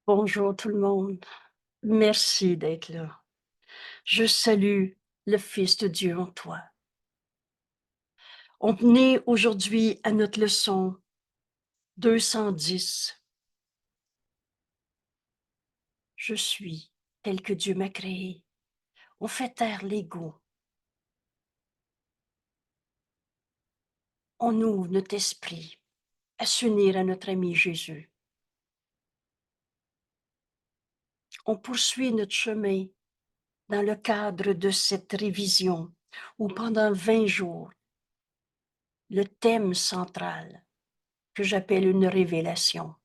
Bonjour tout le monde. Merci d'être là. Je salue le Fils de Dieu en toi. On est aujourd'hui à notre leçon 210. Je suis tel que Dieu m'a créé. On fait taire l'ego. On ouvre notre esprit à s'unir à notre ami Jésus. On poursuit notre chemin dans le cadre de cette révision où pendant 20 jours, le thème central que j'appelle une révélation.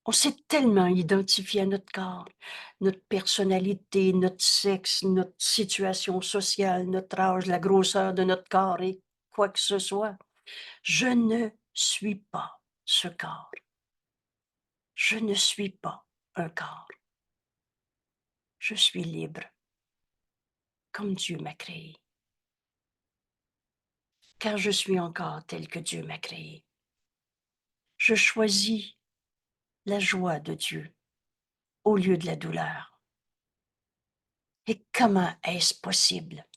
On s'est tellement identifié à notre corps, notre personnalité, notre sexe, notre situation sociale, notre âge, la grosseur de notre corps et quoi que ce soit. Je ne suis pas ce corps. Je ne suis pas un corps. Je suis libre, comme Dieu m'a créé. Car je suis encore tel que Dieu m'a créé. Je choisis la joie de Dieu au lieu de la douleur. Et comment est-ce possible?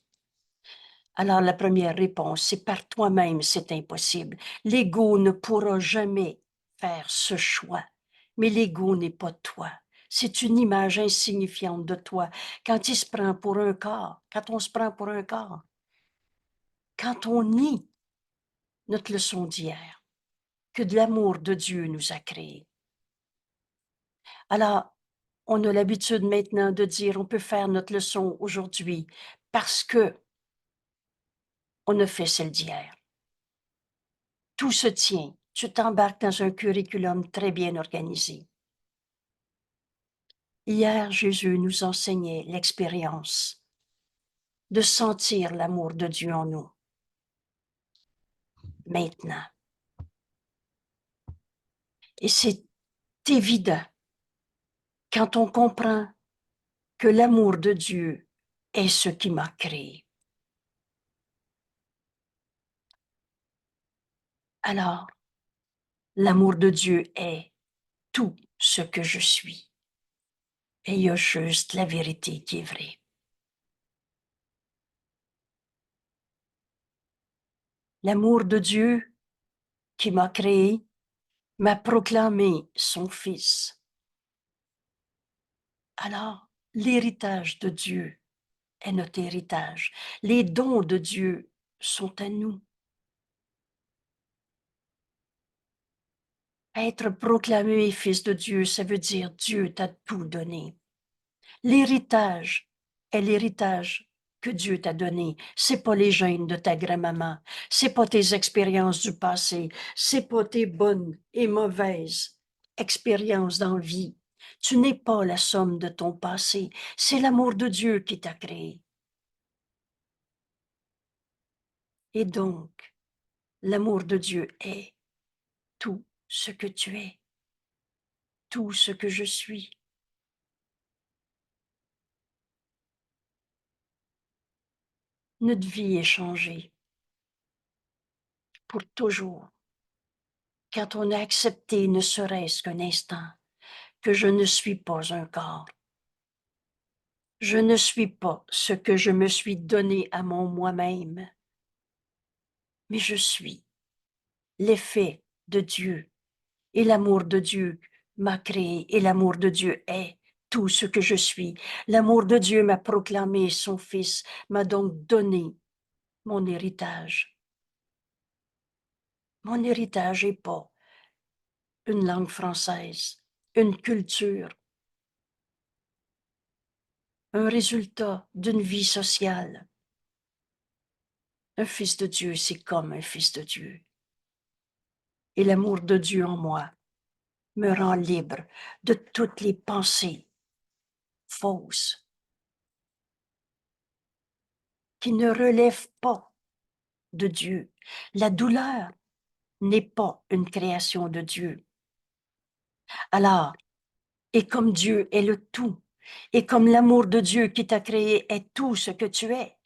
Alors la première réponse, c'est par toi-même, c'est impossible. L'ego ne pourra jamais faire ce choix. Mais l'ego n'est pas toi. C'est une image insignifiante de toi. Quand il se prend pour un corps, quand on se prend pour un corps, quand on nie notre leçon d'hier, que de l'amour de Dieu nous a créés. Alors, on a l'habitude maintenant de dire, on peut faire notre leçon aujourd'hui parce que on a fait celle d'hier. Tout se tient. Tu t'embarques dans un curriculum très bien organisé. Hier, Jésus nous enseignait l'expérience de sentir l'amour de Dieu en nous. Maintenant. Et c'est évident quand on comprend que l'amour de Dieu est ce qui m'a créé. Alors, l'amour de Dieu est tout ce que je suis. Et il y a juste la vérité qui est vraie. L'amour de Dieu qui m'a créé m'a proclamé son Fils. Alors, l'héritage de Dieu est notre héritage. Les dons de Dieu sont à nous. Être proclamé Fils de Dieu, ça veut dire Dieu t'a tout donné. L'héritage est l'héritage que Dieu t'a donné. C'est pas les gènes de ta grand-maman. C'est pas tes expériences du passé. C'est pas tes bonnes et mauvaises expériences dans la vie. Tu n'es pas la somme de ton passé. C'est l'amour de Dieu qui t'a créé. Et donc, l'amour de Dieu est tout ce que tu es, tout ce que je suis. Notre vie est changée pour toujours quand on a accepté, ne serait-ce qu'un instant, que je ne suis pas un corps. Je ne suis pas ce que je me suis donné à mon moi-même, mais je suis l'effet de Dieu. Et l'amour de Dieu m'a créé et l'amour de Dieu est tout ce que je suis. L'amour de Dieu m'a proclamé son Fils, m'a donc donné mon héritage. Mon héritage n'est pas une langue française, une culture, un résultat d'une vie sociale. Un fils de Dieu, c'est comme un fils de Dieu. Et l'amour de Dieu en moi me rend libre de toutes les pensées fausses qui ne relèvent pas de Dieu. La douleur n'est pas une création de Dieu. Alors, et comme Dieu est le tout, et comme l'amour de Dieu qui t'a créé est tout ce que tu es,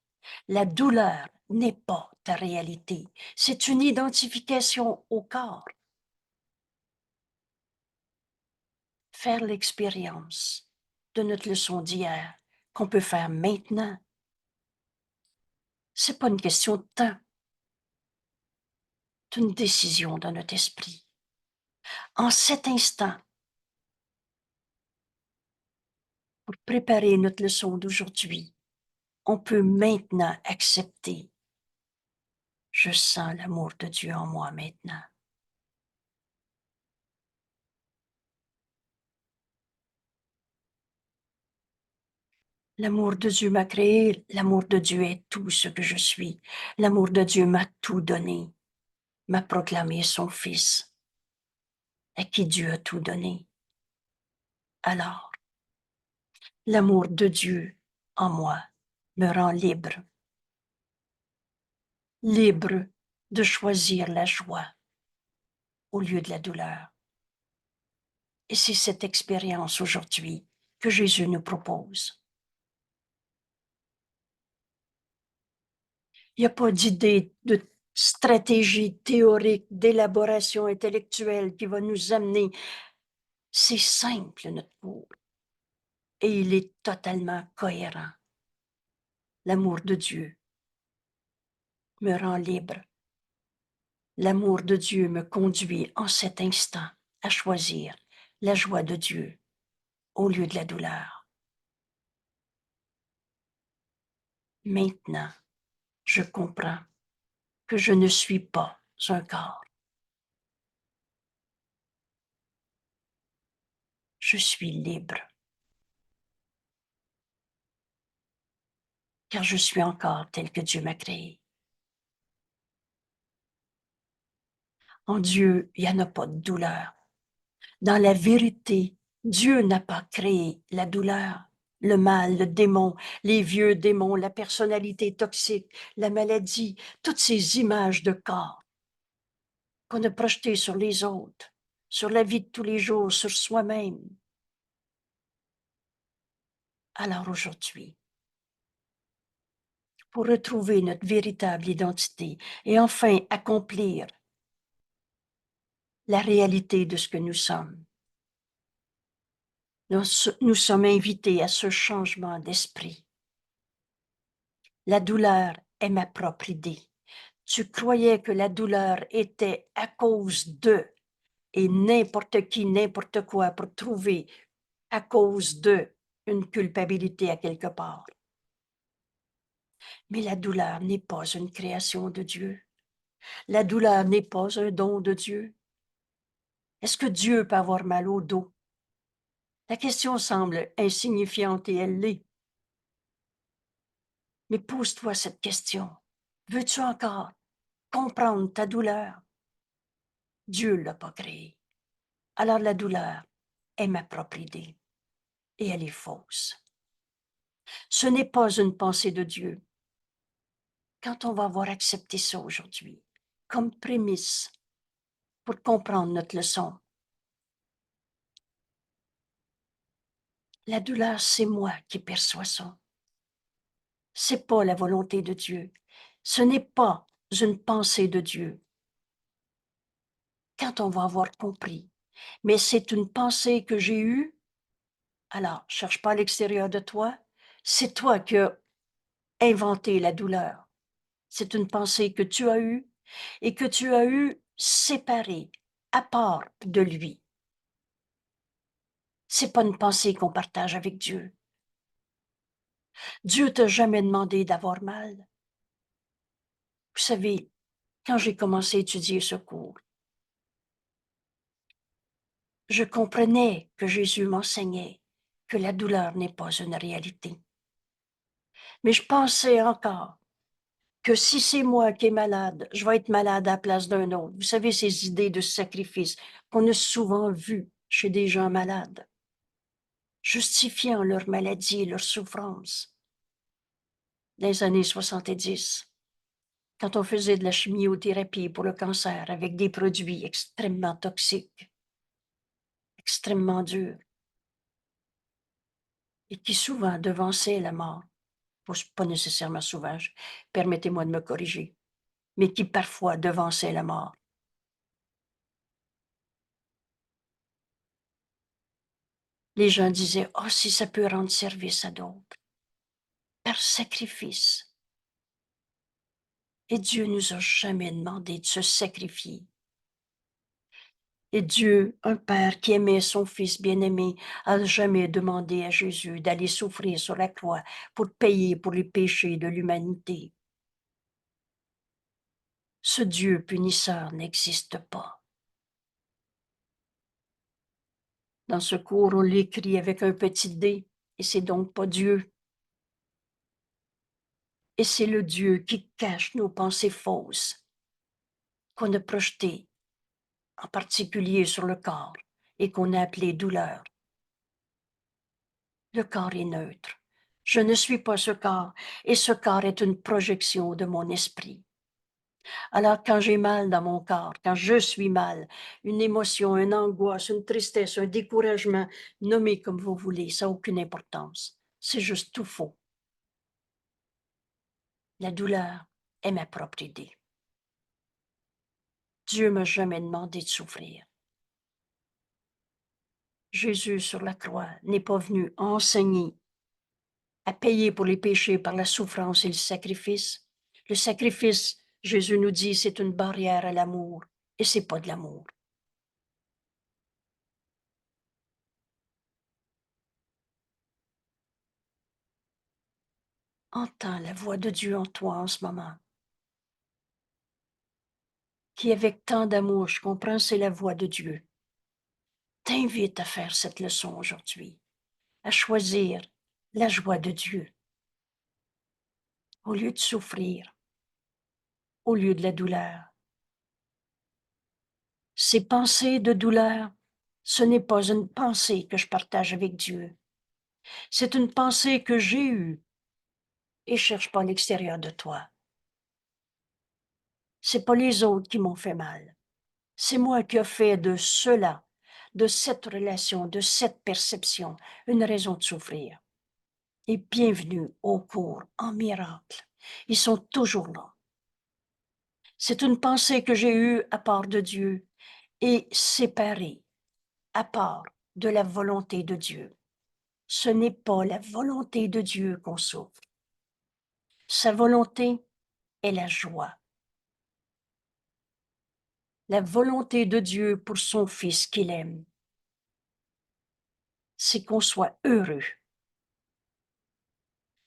la douleur n'est pas ta réalité. C'est une identification au corps. faire l'expérience de notre leçon d'hier qu'on peut faire maintenant. C'est pas une question de temps. C'est une décision dans notre esprit. En cet instant, pour préparer notre leçon d'aujourd'hui, on peut maintenant accepter. Je sens l'amour de Dieu en moi maintenant. L'amour de Dieu m'a créé, l'amour de Dieu est tout ce que je suis. L'amour de Dieu m'a tout donné, m'a proclamé son Fils, à qui Dieu a tout donné. Alors, l'amour de Dieu en moi me rend libre, libre de choisir la joie au lieu de la douleur. Et c'est cette expérience aujourd'hui que Jésus nous propose. Il n'y a pas d'idée de stratégie théorique, d'élaboration intellectuelle qui va nous amener. C'est simple, notre cours. Et il est totalement cohérent. L'amour de Dieu me rend libre. L'amour de Dieu me conduit en cet instant à choisir la joie de Dieu au lieu de la douleur. Maintenant, je comprends que je ne suis pas un corps. Je suis libre, car je suis encore tel que Dieu m'a créé. En Dieu, il n'y en a pas de douleur. Dans la vérité, Dieu n'a pas créé la douleur, le mal, le démon, les vieux démons, la personnalité toxique, la maladie, toutes ces images de corps qu'on a projetées sur les autres, sur la vie de tous les jours, sur soi-même. Alors aujourd'hui, pour retrouver notre véritable identité et enfin accomplir la réalité de ce que nous sommes, nous sommes invités à ce changement d'esprit. La douleur est ma propre idée. Tu croyais que la douleur était à cause de, et n'importe qui, n'importe quoi pour trouver à cause de une culpabilité à quelque part. Mais la douleur n'est pas une création de Dieu. La douleur n'est pas un don de Dieu. Est-ce que Dieu peut avoir mal au dos? La question semble insignifiante et elle l'est. Mais pose-toi cette question. Veux-tu encore comprendre ta douleur? Dieu ne l'a pas créée. Alors la douleur est ma propre idée et elle est fausse. Ce n'est pas une pensée de Dieu. Quand on va avoir accepté ça aujourd'hui, comme prémisse pour comprendre notre leçon, la douleur, c'est moi qui perçois ça. C'est pas la volonté de Dieu. Ce n'est pas une pensée de Dieu. Quand on va avoir compris, mais c'est une pensée que j'ai eue, alors cherche pas à l'extérieur de toi, c'est toi qui as inventé la douleur. C'est une pensée que tu as eue et que tu as eue séparée, à part de lui. C'est pas une pensée qu'on partage avec Dieu. Dieu t'a jamais demandé d'avoir mal. Vous savez, quand j'ai commencé à étudier ce cours, je comprenais que Jésus m'enseignait que la douleur n'est pas une réalité. Mais je pensais encore que si c'est moi qui est malade, je vais être malade à la place d'un autre. Vous savez, ces idées de sacrifice qu'on a souvent vues chez des gens malades, justifiant leur maladie et leur souffrance. Dans les années 70, quand on faisait de la chimiothérapie pour le cancer avec des produits extrêmement toxiques, extrêmement durs, et qui souvent devançaient la mort, pas nécessairement souvent, permettez-moi de me corriger, mais qui parfois devançaient la mort. Les gens disaient, oh, si ça peut rendre service à d'autres, par sacrifice. Et Dieu nous a jamais demandé de se sacrifier. Et Dieu, un Père qui aimait son Fils bien-aimé, a jamais demandé à Jésus d'aller souffrir sur la croix pour payer pour les péchés de l'humanité. Ce Dieu punisseur n'existe pas. Dans ce cours, on l'écrit avec un petit d, et c'est donc pas Dieu. Et c'est le Dieu qui cache nos pensées fausses qu'on a projetées, en particulier sur le corps, et qu'on a appelé douleur. Le corps est neutre. Je ne suis pas ce corps, et ce corps est une projection de mon esprit. Alors, quand j'ai mal dans mon corps, quand je suis mal, une émotion, une angoisse, une tristesse, un découragement, nommez comme vous voulez, ça n'a aucune importance. C'est juste tout faux. La douleur est ma propre idée. Dieu m'a jamais demandé de souffrir. Jésus sur la croix n'est pas venu enseigner à payer pour les péchés par la souffrance et le sacrifice. Le sacrifice, Jésus nous dit, c'est une barrière à l'amour, et c'est pas de l'amour. Entends la voix de Dieu en toi en ce moment, qui avec tant d'amour, je comprends, c'est la voix de Dieu, t'invite à faire cette leçon aujourd'hui, à choisir la joie de Dieu, au lieu de souffrir, au lieu de la douleur. Ces pensées de douleur, ce n'est pas une pensée que je partage avec Dieu. C'est une pensée que j'ai eue et cherche pas à l'extérieur de toi. C'est pas les autres qui m'ont fait mal. C'est moi qui ai fait de cela, de cette relation, de cette perception, une raison de souffrir. Et bienvenue au cours en miracle. Ils sont toujours là. C'est une pensée que j'ai eue à part de Dieu et séparée, à part de la volonté de Dieu. Ce n'est pas la volonté de Dieu qu'on souffre. Sa volonté est la joie. La volonté de Dieu pour son Fils qu'il aime, c'est qu'on soit heureux.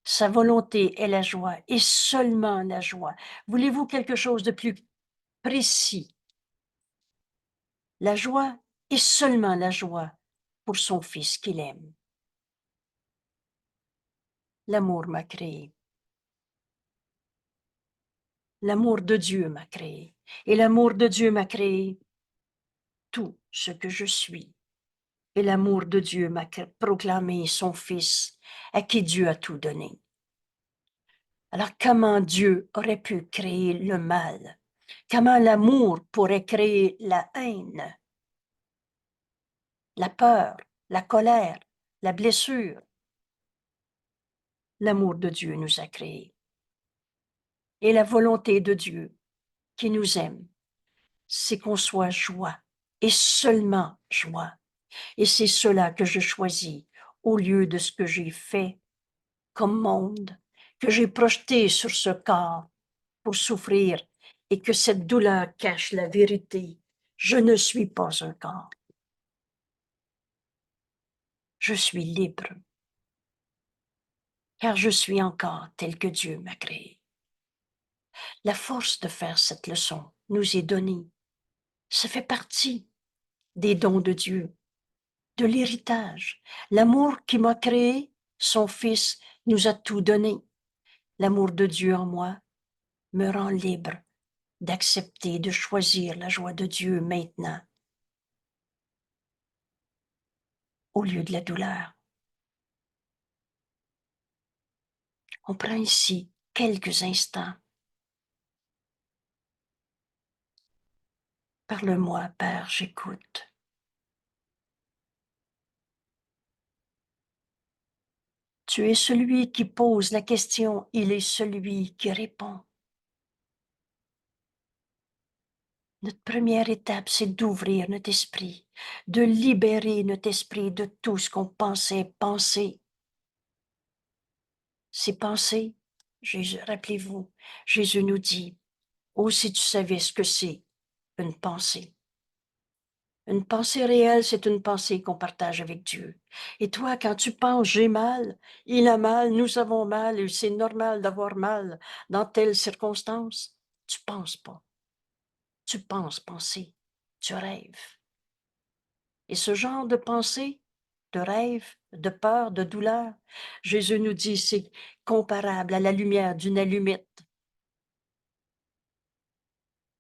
Sa volonté est la joie et seulement la joie. Voulez-vous quelque chose de plus précis? La joie est seulement la joie pour son Fils qu'il aime. L'amour m'a créé. L'amour de Dieu m'a créé. Et l'amour de Dieu m'a créé tout ce que je suis. Et l'amour de Dieu m'a proclamé son Fils, à qui Dieu a tout donné. Alors comment Dieu aurait pu créer le mal? Comment l'amour pourrait créer la haine, la peur, la colère, la blessure? L'amour de Dieu nous a créés. Et la volonté de Dieu qui nous aime, c'est qu'on soit joie et seulement joie. Et c'est cela que je choisis au lieu de ce que j'ai fait comme monde, que j'ai projeté sur ce corps pour souffrir et que cette douleur cache la vérité. Je ne suis pas un corps. Je suis libre, car je suis encore tel que Dieu m'a créé. La force de faire cette leçon nous est donnée. Ça fait partie des dons de Dieu, de l'héritage. L'amour qui m'a créé, son Fils, nous a tout donné. L'amour de Dieu en moi me rend libre d'accepter, de choisir la joie de Dieu maintenant, au lieu de la douleur. On prend ici quelques instants. Parle-moi, Père, j'écoute. Tu es celui qui pose la question, il est celui qui répond. Notre première étape, c'est d'ouvrir notre esprit, de libérer notre esprit de tout ce qu'on pensait penser. Ces pensées, rappelez-vous, Jésus nous dit, oh, si tu savais ce que c'est une pensée. Une pensée réelle, c'est une pensée qu'on partage avec Dieu. Et toi, quand tu penses j'ai mal, il a mal, nous avons mal, et c'est normal d'avoir mal dans telle circonstance, tu penses pas. Tu penses penser. Tu rêves. Et ce genre de pensée, de rêve, de peur, de douleur, Jésus nous dit, c'est comparable à la lumière d'une allumette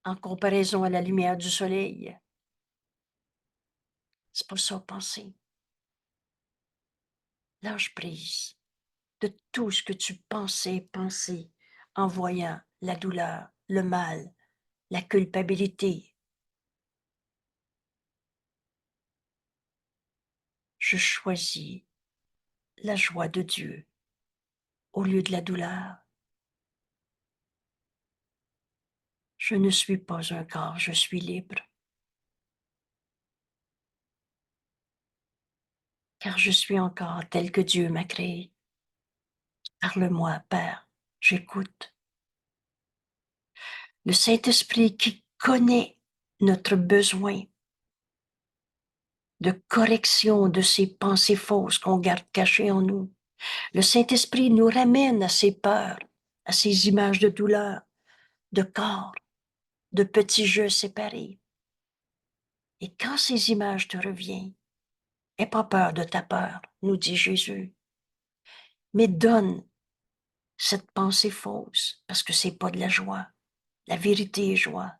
en comparaison à la lumière du soleil. C'est pas ça, penser. Lâche prise de tout ce que tu pensais penser en voyant la douleur, le mal, la culpabilité. Je choisis la joie de Dieu au lieu de la douleur. Je ne suis pas un corps, je suis libre. Car je suis encore tel que Dieu m'a créé. Parle-moi, Père, j'écoute. Le Saint-Esprit qui connaît notre besoin de correction de ces pensées fausses qu'on garde cachées en nous. Le Saint-Esprit nous ramène à ces peurs, à ces images de douleur, de corps, de petits jeux séparés. Et quand ces images te reviennent, n'aie pas peur de ta peur, nous dit Jésus, mais donne cette pensée fausse, parce que c'est pas de la joie. La vérité est joie.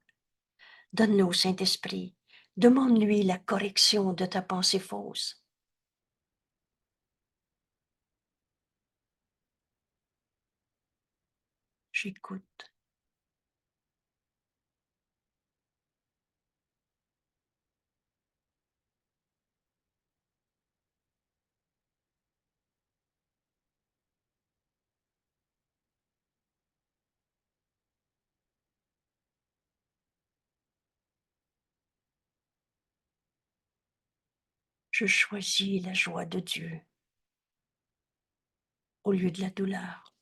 Donne-le au Saint-Esprit. Demande-lui la correction de ta pensée fausse. J'écoute. Je choisis la joie de Dieu au lieu de la douleur.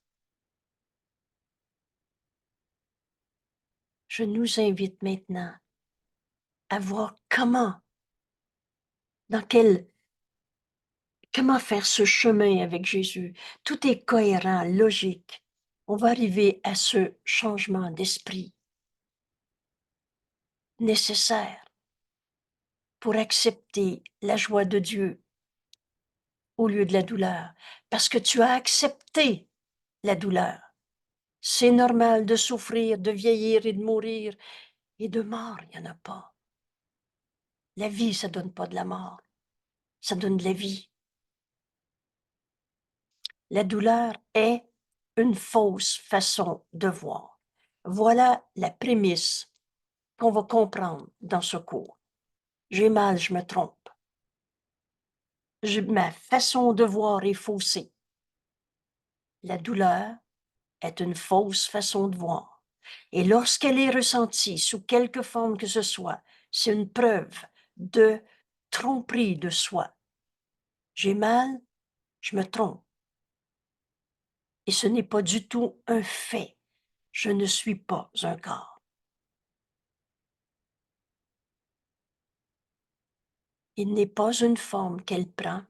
Je nous invite maintenant à voir comment faire ce chemin avec Jésus. Tout est cohérent, logique. On va arriver à ce changement d'esprit nécessaire pour accepter la joie de Dieu au lieu de la douleur, parce que tu as accepté la douleur. C'est normal de souffrir, de vieillir et de mourir, et de mort, il n'y en a pas. La vie, ça donne pas de la mort, ça donne de la vie. La douleur est une fausse façon de voir. Voilà la prémisse qu'on va comprendre dans ce cours. J'ai mal, je me trompe. Ma façon de voir est faussée. La douleur est une fausse façon de voir. Et lorsqu'elle est ressentie sous quelque forme que ce soit, c'est une preuve de tromperie de soi. J'ai mal, je me trompe. Et ce n'est pas du tout un fait. Je ne suis pas un corps. Il n'est pas une forme qu'elle prend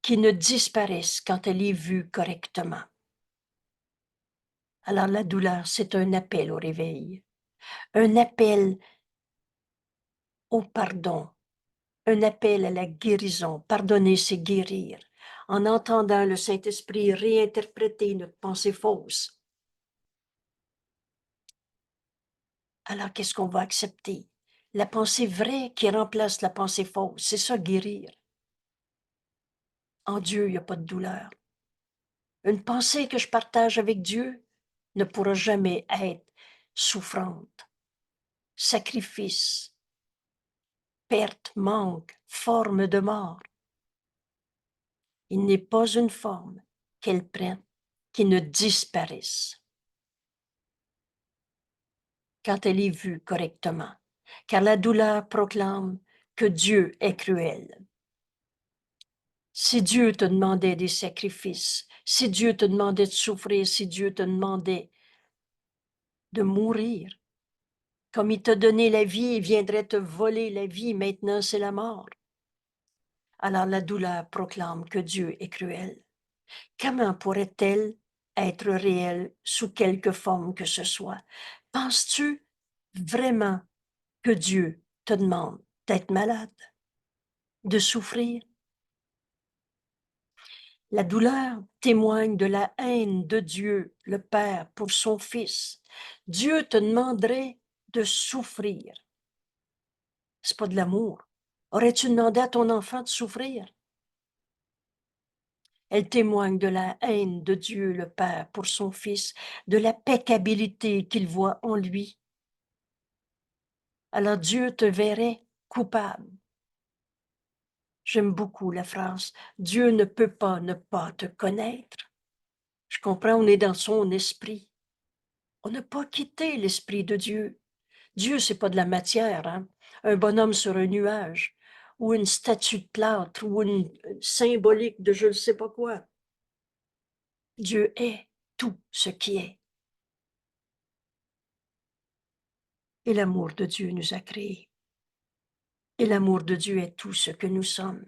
qui ne disparaisse quand elle est vue correctement. Alors la douleur, c'est un appel au réveil, un appel au pardon, un appel à la guérison. Pardonner, c'est guérir. En entendant le Saint-Esprit réinterpréter notre pensée fausse. Alors qu'est-ce qu'on va accepter? La pensée vraie qui remplace la pensée fausse, c'est ça guérir. En Dieu, il n'y a pas de douleur. Une pensée que je partage avec Dieu ne pourra jamais être souffrante, sacrifice, perte, manque, forme de mort. Il n'est pas une forme qu'elle prenne qui ne disparaisse. quand elle est vue correctement, car la douleur proclame que Dieu est cruel. Si Dieu te demandait des sacrifices, si Dieu te demandait de souffrir, si Dieu te demandait de mourir, comme il t'a donné la vie, il viendrait te voler la vie, maintenant c'est la mort. Alors la douleur proclame que Dieu est cruel. Comment pourrait-elle être réelle sous quelque forme que ce soit? Penses-tu vraiment que Dieu te demande d'être malade, de souffrir? La douleur témoigne de la haine de Dieu, le Père, pour son Fils. Dieu te demanderait de souffrir. C'est pas de l'amour. Aurais-tu demandé à ton enfant de souffrir? Elle témoigne de la haine de Dieu, le Père, pour son Fils, de la peccabilité qu'il voit en lui. Alors Dieu te verrait coupable. J'aime beaucoup la phrase « Dieu ne peut pas ne pas te connaître ». Je comprends, on est dans son esprit. On n'a pas quitté l'esprit de Dieu. Dieu, c'est pas de la matière, hein? Un bonhomme sur un nuage, ou une statue de plâtre, ou une symbolique de je ne sais pas quoi. Dieu est tout ce qui est. Et l'amour de Dieu nous a créés. Et l'amour de Dieu est tout ce que nous sommes.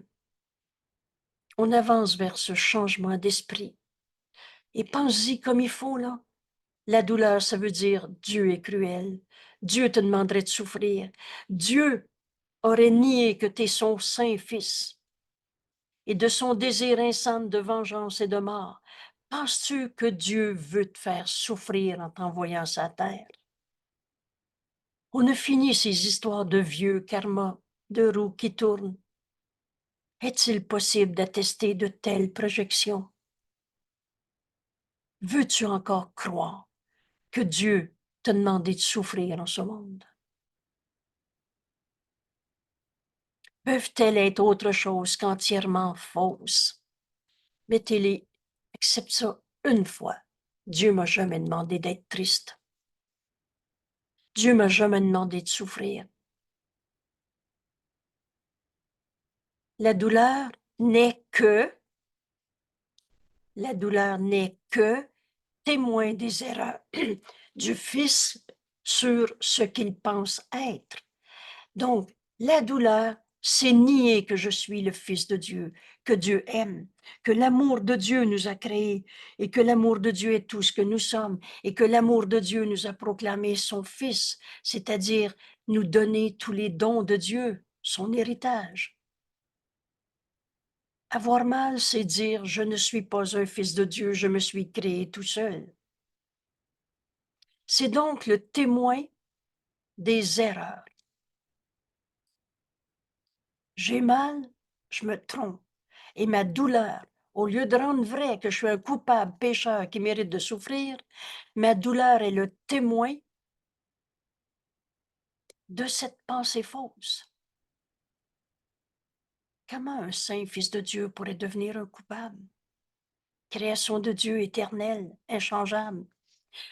On avance vers ce changement d'esprit. Et pense-y comme il faut, là. La douleur, ça veut dire Dieu est cruel. Dieu te demanderait de souffrir. Dieu aurait nié que tu es son saint fils. Et de son désir insane de vengeance et de mort, penses-tu que Dieu veut te faire souffrir en t'envoyant sa terre? On a fini ces histoires de vieux karma, de roues qui tournent. Est-il possible d'attester de telles projections? Veux-tu encore croire que Dieu t'a demandé de souffrir en ce monde? Peuvent-elles être autre chose qu'entièrement fausses? Mettez-les, accepte ça une fois. Dieu m'a jamais demandé d'être triste. Dieu m'a jamais demandé de souffrir. La douleur n'est que témoin des erreurs du Fils sur ce qu'il pense être. Donc, la douleur, c'est nier que je suis le Fils de Dieu, que Dieu aime, que l'amour de Dieu nous a créés et que l'amour de Dieu est tout ce que nous sommes et que l'amour de Dieu nous a proclamé son Fils, c'est-à-dire nous donner tous les dons de Dieu, son héritage. Avoir mal, c'est dire « je ne suis pas un fils de Dieu, je me suis créé tout seul ». C'est donc le témoin des erreurs. J'ai mal, je me trompe. Et ma douleur, au lieu de rendre vrai que je suis un coupable pécheur qui mérite de souffrir, ma douleur est le témoin de cette pensée fausse. Comment un saint fils de Dieu pourrait devenir un coupable? Création de Dieu éternelle, inchangeable.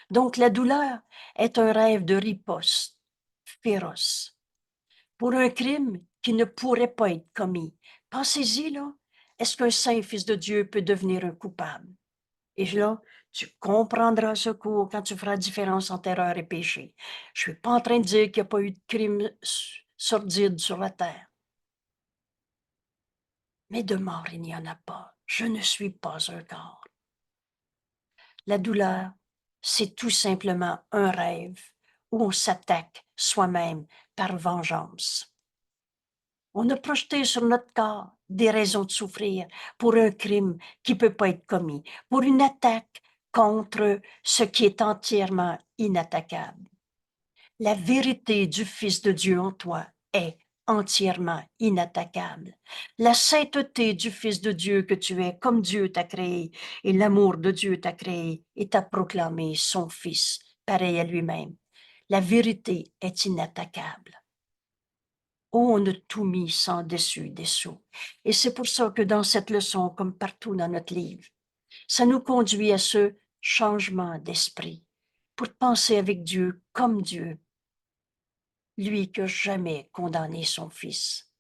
Donc la douleur est un rêve de riposte féroce pour un crime qui ne pourrait pas être commis. Pensez-y, là. Est-ce qu'un saint fils de Dieu peut devenir un coupable? Et là, tu comprendras ce cours quand tu feras différence entre erreur et péché. Je ne suis pas en train de dire qu'il n'y a pas eu de crime sordide sur la terre. Mais de mort, il n'y en a pas. Je ne suis pas un corps. La douleur, c'est tout simplement un rêve où on s'attaque soi-même par vengeance. On a projeté sur notre corps des raisons de souffrir pour un crime qui ne peut pas être commis, pour une attaque contre ce qui est entièrement inattaquable. La vérité du Fils de Dieu en toi est entièrement inattaquable. La sainteté du Fils de Dieu que tu es, comme Dieu t'a créé, et l'amour de Dieu t'a créé et t'a proclamé son Fils, pareil à lui-même. La vérité est inattaquable. Oh, on a tout mis sans dessus dessous. Et c'est pour ça que dans cette leçon, comme partout dans notre livre, ça nous conduit à ce changement d'esprit pour penser avec Dieu comme Dieu, lui qui n'a jamais condamné son Fils.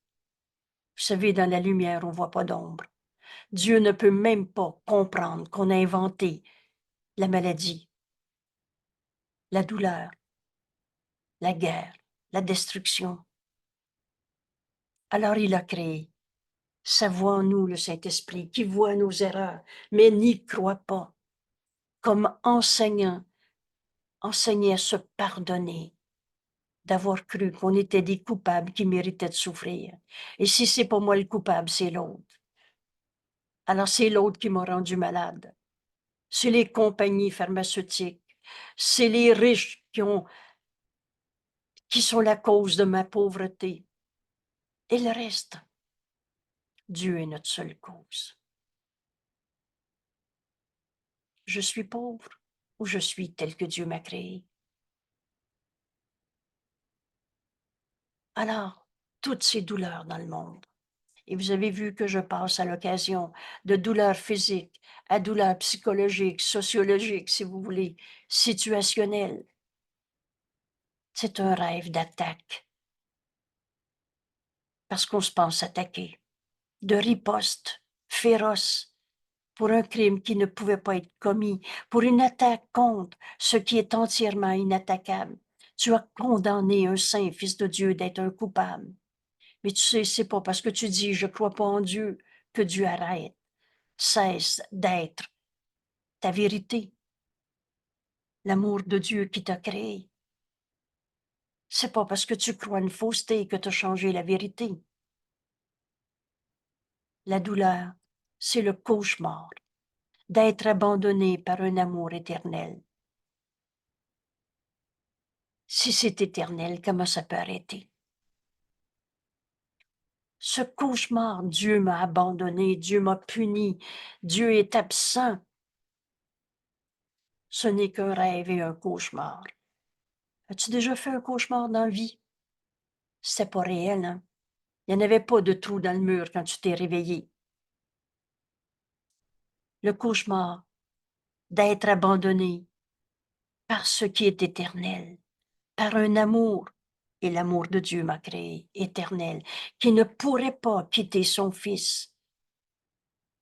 Vous savez, dans la lumière, on ne voit pas d'ombre. Dieu ne peut même pas comprendre qu'on a inventé la maladie, la douleur, la guerre, la destruction. Alors il a créé. Ça voit en nous le Saint-Esprit, qui voit nos erreurs, mais n'y croit pas, comme enseignait à se pardonner, d'avoir cru qu'on était des coupables qui méritaient de souffrir. Et si c'est pas moi le coupable, c'est l'autre. Alors c'est l'autre qui m'a rendu malade. C'est les compagnies pharmaceutiques. C'est les riches qui sont la cause de ma pauvreté. Et le reste, Dieu est notre seule cause. Je suis pauvre ou je suis tel que Dieu m'a créé. Alors, toutes ces douleurs dans le monde, et vous avez vu que je passe à l'occasion de douleurs physiques à douleurs psychologiques, sociologiques, si vous voulez, situationnelles. C'est un rêve d'attaque, parce qu'on se pense attaqué, de riposte féroce pour un crime qui ne pouvait pas être commis, pour une attaque contre ce qui est entièrement inattaquable. Tu as condamné un saint fils de Dieu d'être un coupable. Mais tu sais, c'est pas parce que tu dis je crois pas en Dieu que Dieu arrête, cesse d'être ta vérité, l'amour de Dieu qui t'a créé. C'est pas parce que tu crois une fausseté que tu as changé la vérité. La douleur, c'est le cauchemar d'être abandonné par un amour éternel. Si c'est éternel, comment ça peut arrêter? Ce cauchemar, Dieu m'a abandonné, Dieu m'a puni, Dieu est absent. Ce n'est qu'un rêve et un cauchemar. As-tu déjà fait un cauchemar dans la vie? C'était pas réel, hein? Il n'y en avait pas de trou dans le mur quand tu t'es réveillé. Le cauchemar d'être abandonné par ce qui est éternel, par un amour, et l'amour de Dieu m'a créé, éternel, qui ne pourrait pas quitter son Fils.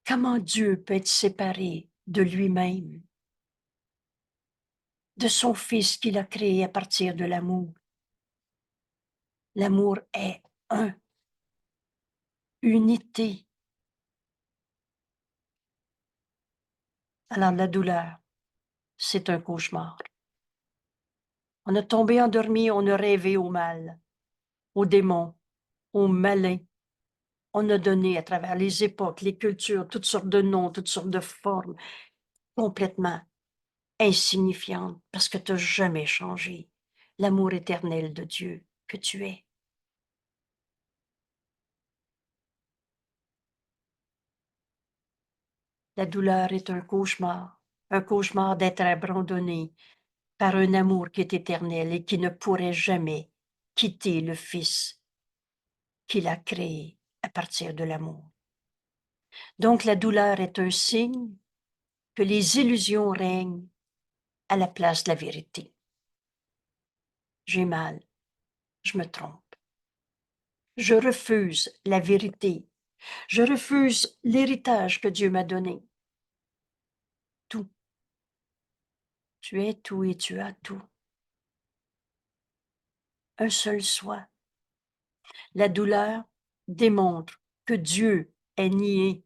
Comment Dieu peut être séparé de lui-même, de son Fils qu'il a créé à partir de l'amour? L'amour est un, unité. Alors la douleur, c'est un cauchemar. On a tombé endormi, on a rêvé au mal, au démon, au malin. On a donné à travers les époques, les cultures, toutes sortes de noms, toutes sortes de formes, complètement insignifiantes, parce que tu n'as jamais changé l'amour éternel de Dieu que tu es. La douleur est un cauchemar d'être abandonné par un amour qui est éternel et qui ne pourrait jamais quitter le Fils qu'il a créé à partir de l'amour. Donc la douleur est un signe que les illusions règnent à la place de la vérité. J'ai mal, je me trompe. Je refuse la vérité. Je refuse l'héritage que Dieu m'a donné. Tout. Tu es tout et tu as tout. Un seul soi. La douleur démontre que Dieu est nié.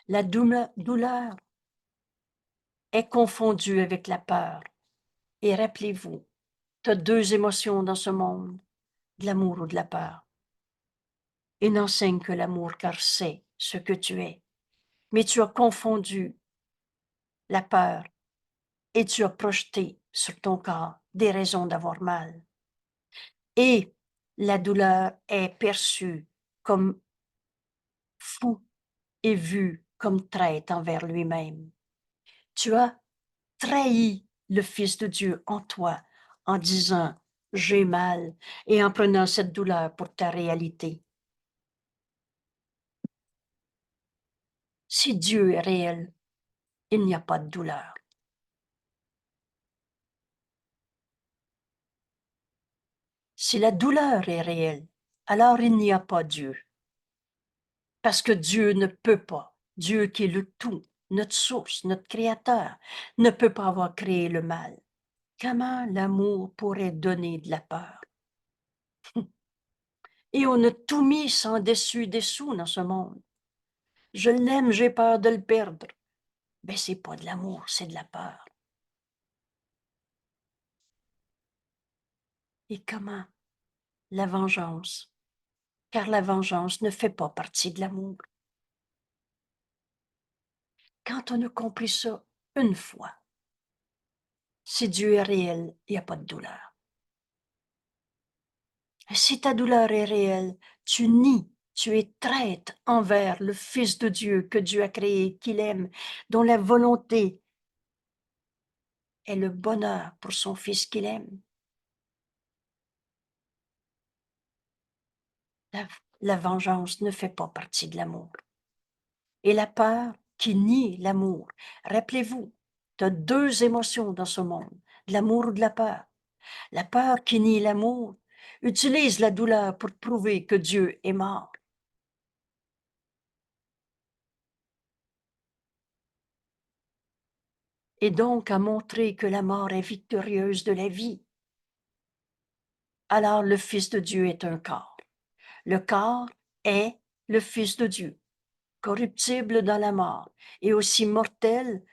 La douleur est confondue avec la peur. Et rappelez-vous, tu as deux émotions dans ce monde, de l'amour ou de la peur. Et n'enseigne que l'amour car c'est ce que tu es. Mais tu as confondu la peur et tu as projeté sur ton corps des raisons d'avoir mal. Et la douleur est perçue comme fou et vue comme traître envers lui-même. Tu as trahi le Fils de Dieu en toi en disant j'ai mal et en prenant cette douleur pour ta réalité. Si Dieu est réel, il n'y a pas de douleur. Si la douleur est réelle, alors il n'y a pas Dieu. Parce que Dieu ne peut pas, Dieu qui est le tout, notre source, notre créateur, ne peut pas avoir créé le mal. Comment l'amour pourrait donner de la peur? Et on a tout mis sans dessus dessous dans ce monde. Je l'aime, j'ai peur de le perdre. Ben, c'est pas de l'amour, c'est de la peur. Et comment? La vengeance. Car la vengeance ne fait pas partie de l'amour. Quand on a compris ça une fois, si Dieu est réel, il n'y a pas de douleur. Et si ta douleur est réelle, tu nies, tu es traître envers le Fils de Dieu que Dieu a créé, qu'il aime, dont la volonté est le bonheur pour son Fils qu'il aime. La vengeance ne fait pas partie de l'amour. Et la peur qui nie l'amour. Rappelez-vous, tu as deux émotions dans ce monde, de l'amour ou de la peur. La peur qui nie l'amour utilise la douleur pour prouver que Dieu est mort. Et donc à montrer que la mort est victorieuse de la vie. Alors le Fils de Dieu est un corps. Le corps est le Fils de Dieu, corruptible dans la mort et aussi mortel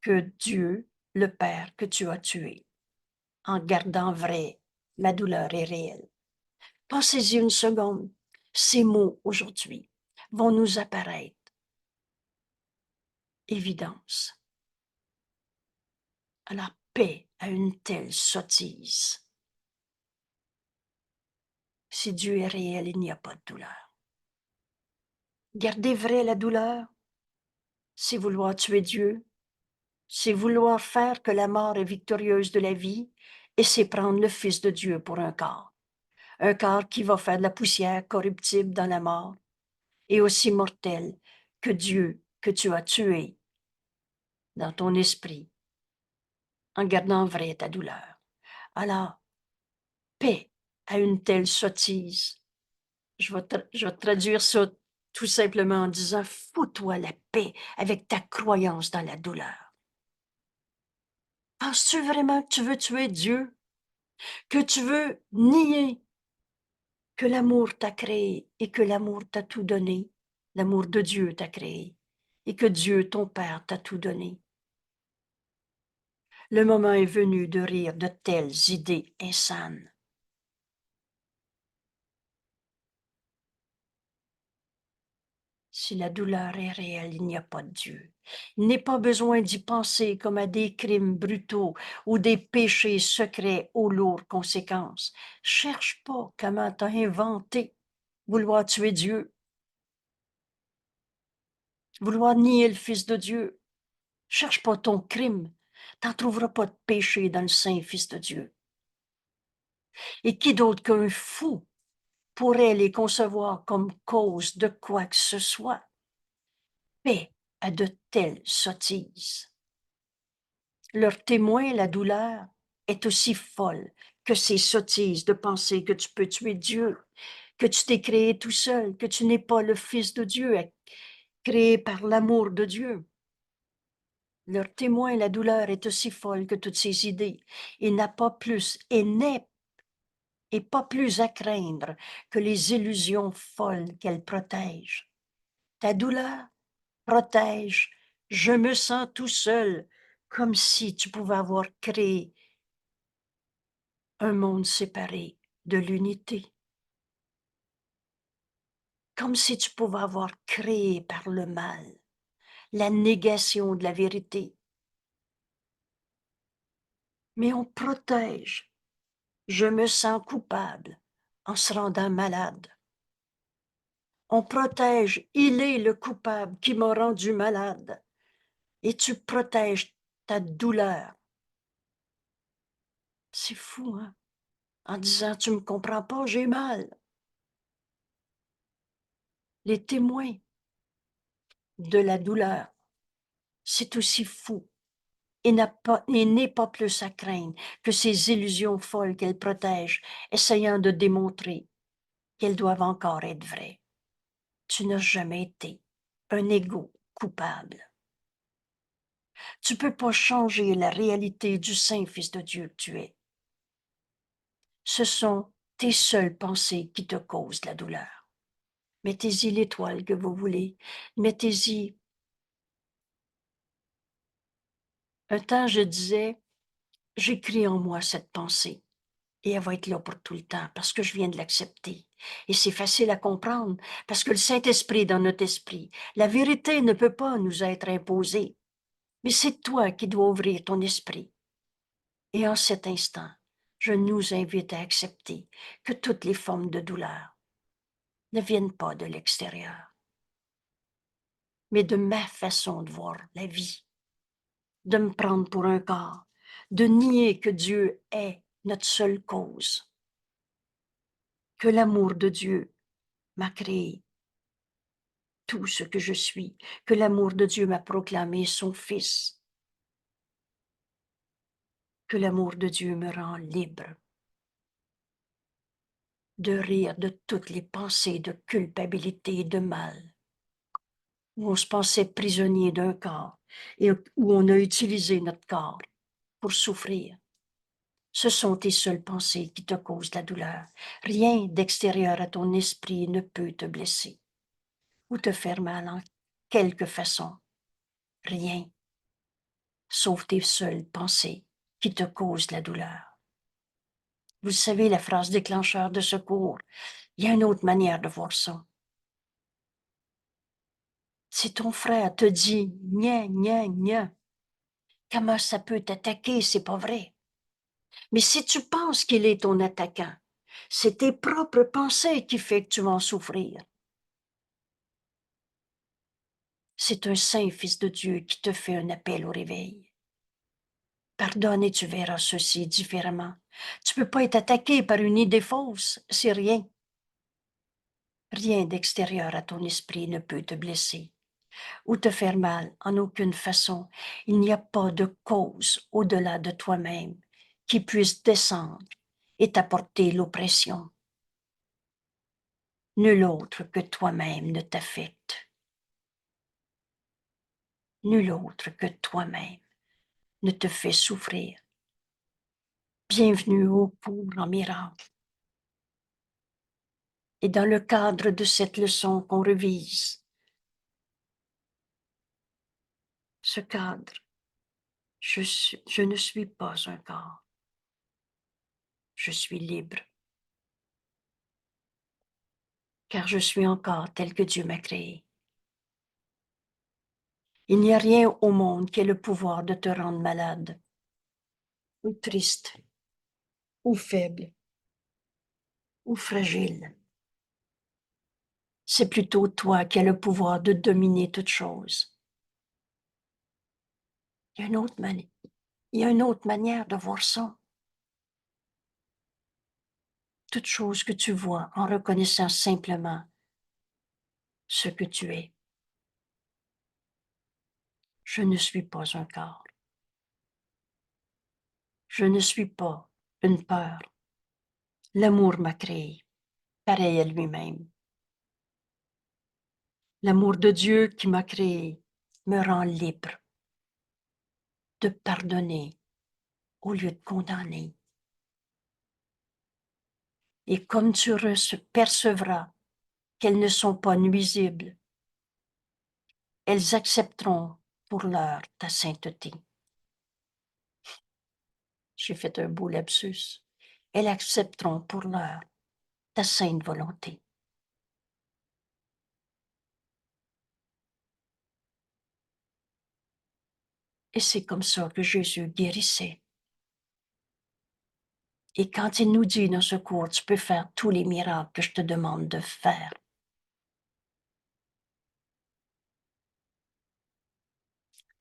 que Dieu, le Père que tu as tué. En gardant vrai, ma douleur est réelle. Pensez-y une seconde. Ces mots aujourd'hui vont nous apparaître. Évidence. La paix à une telle sottise. Si Dieu est réel, il n'y a pas de douleur. Garder vrai la douleur, c'est vouloir tuer Dieu, c'est vouloir faire que la mort est victorieuse de la vie, et c'est prendre le Fils de Dieu pour un corps. Un corps qui va faire de la poussière corruptible dans la mort, et aussi mortel que Dieu que tu as tué dans ton esprit, en gardant vrai ta douleur. Alors, paix à une telle sottise. Je vais traduire ça tout simplement en disant, fous-toi la paix avec ta croyance dans la douleur. Penses-tu vraiment que tu veux tuer Dieu? Que tu veux nier que l'amour t'a créé et que l'amour t'a tout donné? L'amour de Dieu t'a créé et que Dieu, ton Père, t'a tout donné. Le moment est venu de rire de telles idées insanes. Si la douleur est réelle, il n'y a pas de Dieu. Il n'est pas besoin d'y penser comme à des crimes brutaux ou des péchés secrets aux lourdes conséquences. Cherche pas comment t'as inventé vouloir tuer Dieu, vouloir nier le Fils de Dieu. Cherche pas ton crime. T'en trouveras pas de péché dans le Saint Fils de Dieu. Et qui d'autre qu'un fou pourrait les concevoir comme cause de quoi que ce soit? Paix à de telles sottises. Leur témoin, la douleur, est aussi folle que ces sottises de penser que tu peux tuer Dieu, que tu t'es créé tout seul, que tu n'es pas le Fils de Dieu, créé par l'amour de Dieu. Leur témoin, la douleur, est aussi folle que toutes ces idées. Il n'a pas plus et n'est et pas plus à craindre que les illusions folles qu'elle protège. Ta douleur protège. Je me sens tout seul, comme si tu pouvais avoir créé un monde séparé de l'unité. Comme si tu pouvais avoir créé par le mal la négation de la vérité. Mais on protège. Je me sens coupable en se rendant malade. On protège. Il est le coupable qui m'a rendu malade. Et tu protèges ta douleur. C'est fou, hein? En disant, tu me comprends pas, j'ai mal. Les témoins de la douleur, c'est aussi fou et n'est pas plus à craindre que ces illusions folles qu'elle protège, essayant de démontrer qu'elles doivent encore être vraies. Tu n'as jamais été un égo coupable. Tu ne peux pas changer la réalité du Saint Fils de Dieu que tu es. Ce sont tes seules pensées qui te causent la douleur. Mettez-y l'étoile que vous voulez. Mettez-y. Un temps, je disais, j'écris en moi cette pensée et elle va être là pour tout le temps parce que je viens de l'accepter. Et c'est facile à comprendre parce que le Saint-Esprit est dans notre esprit. La vérité ne peut pas nous être imposée, mais c'est toi qui dois ouvrir ton esprit. Et en cet instant, je nous invite à accepter que toutes les formes de douleur ne viennent pas de l'extérieur, mais de ma façon de voir la vie, de me prendre pour un corps, de nier que Dieu est notre seule cause, que l'amour de Dieu m'a créé tout ce que je suis, que l'amour de Dieu m'a proclamé son Fils, que l'amour de Dieu me rend libre de rire de toutes les pensées de culpabilité et de mal, où on se pensait prisonnier d'un corps et où on a utilisé notre corps pour souffrir. Ce sont tes seules pensées qui te causent la douleur. Rien d'extérieur à ton esprit ne peut te blesser ou te faire mal en quelque façon. Rien, sauf tes seules pensées qui te causent la douleur. Vous savez, la phrase déclencheur de secours, il y a une autre manière de voir ça. Si ton frère te dit « nia, nia, nia », comment ça peut t'attaquer, c'est pas vrai. Mais si tu penses qu'il est ton attaquant, c'est tes propres pensées qui font que tu vas en souffrir. C'est un saint Fils de Dieu qui te fait un appel au réveil. Pardonne et tu verras ceci différemment. Tu peux pas être attaqué par une idée fausse, c'est rien. Rien d'extérieur à ton esprit ne peut te blesser ou te faire mal en aucune façon. Il n'y a pas de cause au-delà de toi-même qui puisse descendre et t'apporter l'oppression. Nul autre que toi-même ne t'affecte. Nul autre que toi-même ne te fait souffrir. Bienvenue au cours en miracle. Et dans le cadre de cette leçon qu'on revise, ce cadre, je ne suis pas un corps. Je suis libre, car je suis encore tel que Dieu m'a créé. Il n'y a rien au monde qui ait le pouvoir de te rendre malade, ou triste, ou faible, ou fragile. C'est plutôt toi qui as le pouvoir de dominer toute chose. Il y a une autre manière de voir ça. Toute chose que tu vois en reconnaissant simplement ce que tu es. Je ne suis pas un corps. Je ne suis pas une peur. L'amour m'a créé, pareil à lui-même. L'amour de Dieu qui m'a créé me rend libre de pardonner au lieu de condamner. Et comme tu percevras qu'elles ne sont pas nuisibles, elles accepteront pour l'heure ta sainteté. J'ai fait un beau lapsus. Elles accepteront pour l'heure ta sainte volonté. Et c'est comme ça que Jésus guérissait. Et quand il nous dit dans ce cours, tu peux faire tous les miracles que je te demande de faire.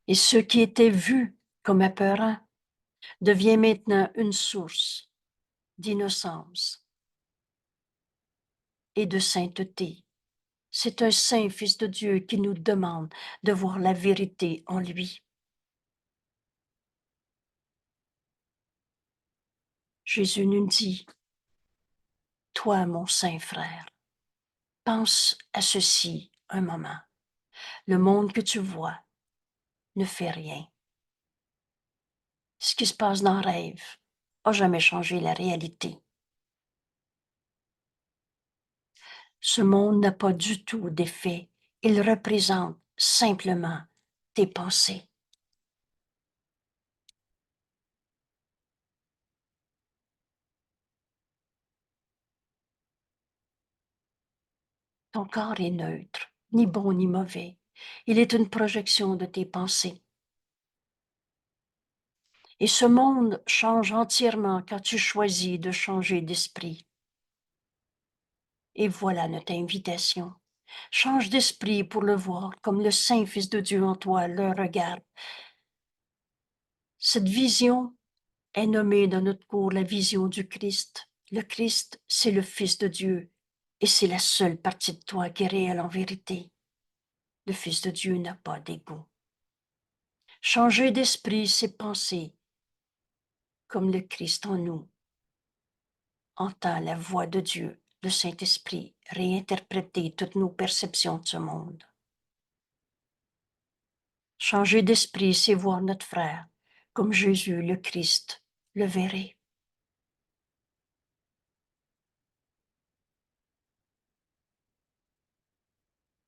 Et ce qui était vu comme apeurant devient maintenant une source d'innocence et de sainteté. C'est un saint Fils de Dieu qui nous demande de voir la vérité en lui. Jésus nous dit, toi, mon saint frère, pense à ceci un moment. Le monde que tu vois ne fait rien. Ce qui se passe dans le rêve n'a jamais changé la réalité. Ce monde n'a pas du tout d'effet. Il représente simplement tes pensées. Ton corps est neutre, ni bon ni mauvais. Il est une projection de tes pensées. Et ce monde change entièrement quand tu choisis de changer d'esprit. Et voilà notre invitation. Change d'esprit pour le voir comme le Saint Fils de Dieu en toi le regarde. Cette vision est nommée dans notre cours la vision du Christ. Le Christ, c'est le Fils de Dieu et c'est la seule partie de toi qui est réelle en vérité. Le Fils de Dieu n'a pas d'ego. Changer d'esprit, c'est penser comme le Christ en nous entend la voix de Dieu, le Saint-Esprit, réinterpréter toutes nos perceptions de ce monde. Changer d'esprit, c'est voir notre frère comme Jésus, le Christ, le verrait.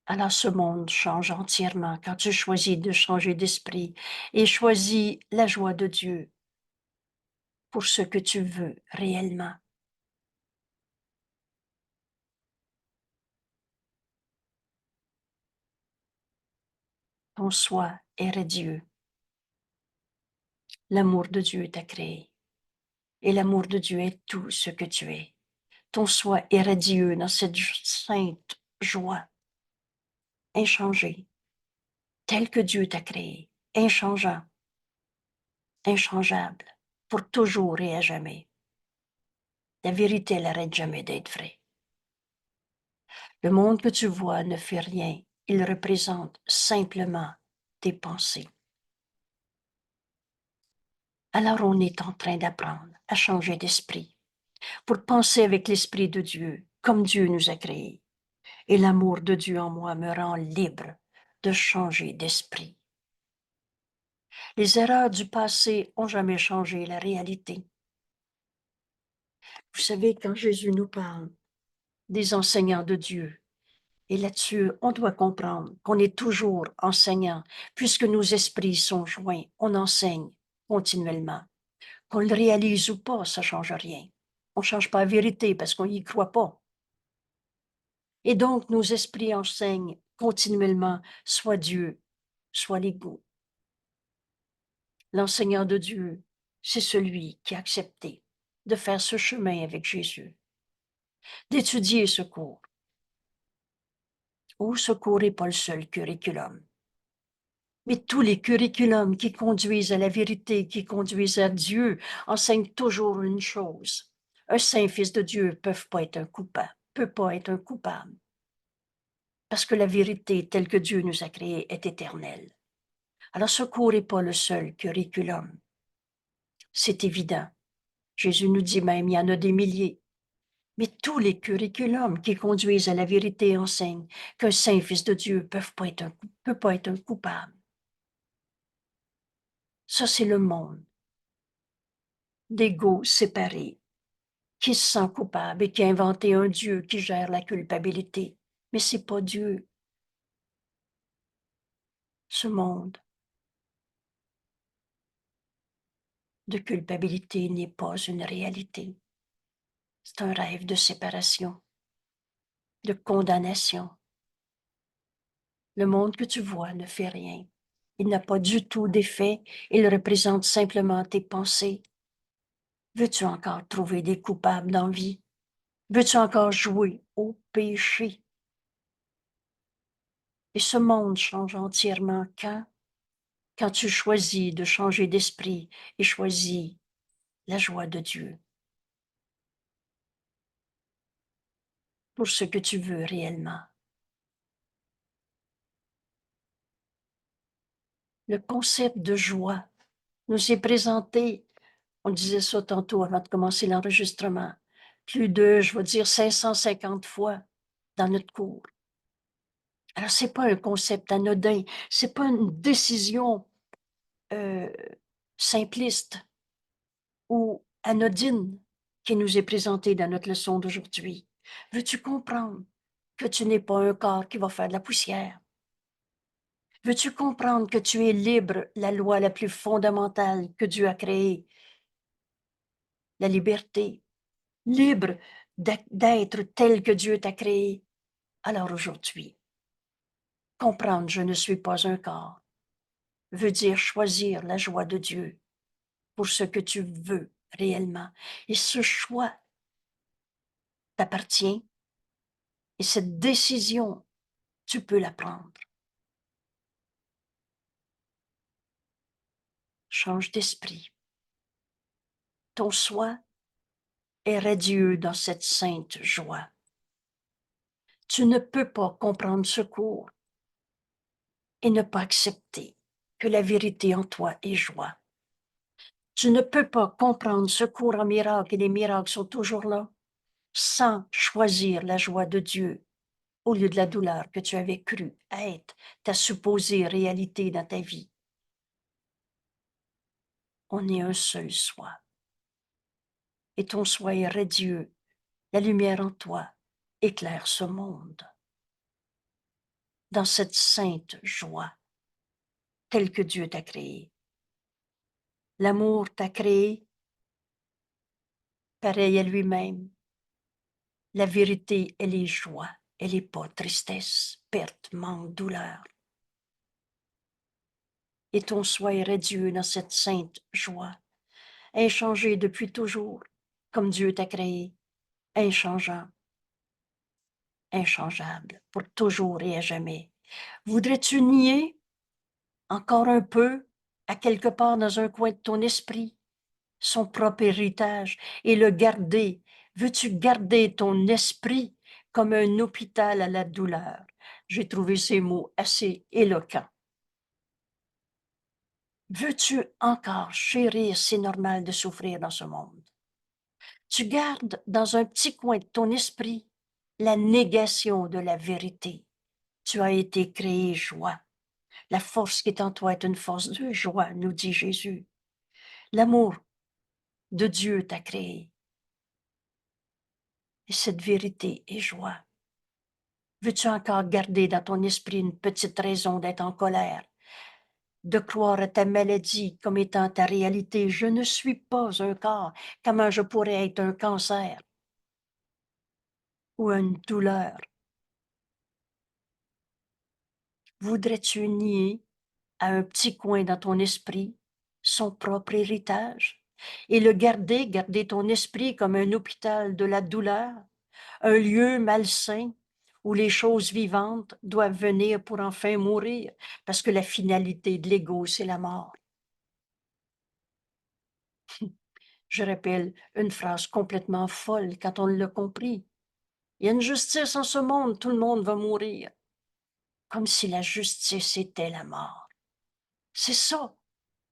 Alors ce monde change entièrement quand tu choisis de changer d'esprit et choisis la joie de Dieu pour ce que tu veux réellement. Ton soi est radieux. L'amour de Dieu t'a créé et l'amour de Dieu est tout ce que tu es. Ton soi est radieux dans cette sainte joie, inchangée, telle que Dieu t'a créé, inchangeant, inchangeable, pour toujours et à jamais. La vérité, elle n'arrête jamais d'être vraie. Le monde que tu vois ne fait rien, il représente simplement tes pensées. Alors on est en train d'apprendre à changer d'esprit, pour penser avec l'Esprit de Dieu, comme Dieu nous a créés. Et l'amour de Dieu en moi me rend libre de changer d'esprit. Les erreurs du passé ont jamais changé la réalité. Vous savez, quand Jésus nous parle des enseignants de Dieu, et là-dessus, on doit comprendre qu'on est toujours enseignant, puisque nos esprits sont joints, on enseigne continuellement. Qu'on le réalise ou pas, ça ne change rien. On ne change pas la vérité parce qu'on n'y croit pas. Et donc, nos esprits enseignent continuellement, soit Dieu, soit l'ego. L'enseignant de Dieu, c'est celui qui a accepté de faire ce chemin avec Jésus, d'étudier ce cours. Ou ce cours n'est pas le seul curriculum. Mais tous les curriculums qui conduisent à la vérité, qui conduisent à Dieu, enseignent toujours une chose. Un saint fils de Dieu peut pas être un coupable. Parce que la vérité telle que Dieu nous a créés est éternelle. Alors ce cours n'est pas le seul curriculum. C'est évident. Jésus nous dit même, il y en a des milliers. Mais tous les curriculums qui conduisent à la vérité enseignent qu'un saint fils de Dieu peut pas être un coupable. Ça, c'est le monde d'égaux séparés, qui se sent coupable et qui a inventé un Dieu qui gère la culpabilité. Mais c'est pas Dieu. Ce monde de culpabilité n'est pas une réalité. C'est un rêve de séparation, de condamnation. Le monde que tu vois ne fait rien. Il n'a pas du tout d'effet, il représente simplement tes pensées. Veux-tu encore trouver des coupables dans la vie? Veux-tu encore jouer au péché? Et ce monde change entièrement quand tu choisis de changer d'esprit et choisis la joie de Dieu pour ce que tu veux réellement. Le concept de joie nous est présenté On disait ça tantôt avant de commencer l'enregistrement. Plus de, je vais dire, 550 fois dans notre cours. Alors, c'est pas un concept anodin, c'est pas une décision euh, simpliste ou anodine qui nous est présentée dans notre leçon d'aujourd'hui. Veux-tu comprendre que tu n'es pas un corps qui va faire de la poussière? Veux-tu comprendre que tu es libre, la loi la plus fondamentale que Dieu a créée, la liberté, libre d'être tel que Dieu t'a créé? Alors aujourd'hui, comprendre je ne suis pas un corps veut dire choisir la joie de Dieu pour ce que tu veux réellement. Et ce choix t'appartient et cette décision, tu peux la prendre. Change d'esprit. Ton soi est radieux dans cette sainte joie. Tu ne peux pas comprendre ce cours et ne pas accepter que la vérité en toi est joie. Tu ne peux pas comprendre ce cours en miracle et les miracles sont toujours là sans choisir la joie de Dieu au lieu de la douleur que tu avais cru être ta supposée réalité dans ta vie. On est un seul soi. Et ton soi est radieux. La lumière en toi éclaire ce monde. Dans cette sainte joie, telle que Dieu t'a créée. L'amour t'a créé pareil à lui-même. La vérité, elle est joie, elle n'est pas tristesse, perte, manque, douleur. Et ton soi est radieux dans cette sainte joie, inchangé depuis toujours, comme Dieu t'a créé, inchangeant, inchangeable, pour toujours et à jamais. Voudrais-tu nier encore un peu, à quelque part dans un coin de ton esprit, son propre héritage et le garder? Veux-tu garder ton esprit comme un hôpital à la douleur? J'ai trouvé ces mots assez éloquents. Veux-tu encore chérir, c'est normal de souffrir dans ce monde? Tu gardes dans un petit coin de ton esprit la négation de la vérité. Tu as été créé joie. La force qui est en toi est une force de joie, nous dit Jésus. L'amour de Dieu t'a créé. Et cette vérité est joie. Veux-tu encore garder dans ton esprit une petite raison d'être en colère, de croire à ta maladie comme étant ta réalité? Je ne suis pas un corps. Comment je pourrais être un cancer ou une douleur? Voudrais-tu nier à un petit coin dans ton esprit son propre héritage et le garder ton esprit comme un hôpital de la douleur, un lieu malsain où les choses vivantes doivent venir pour enfin mourir, parce que la finalité de l'ego, c'est la mort. Je rappelle une phrase complètement folle quand on l'a compris. Il y a une justice en ce monde, tout le monde va mourir. Comme si la justice était la mort. C'est ça,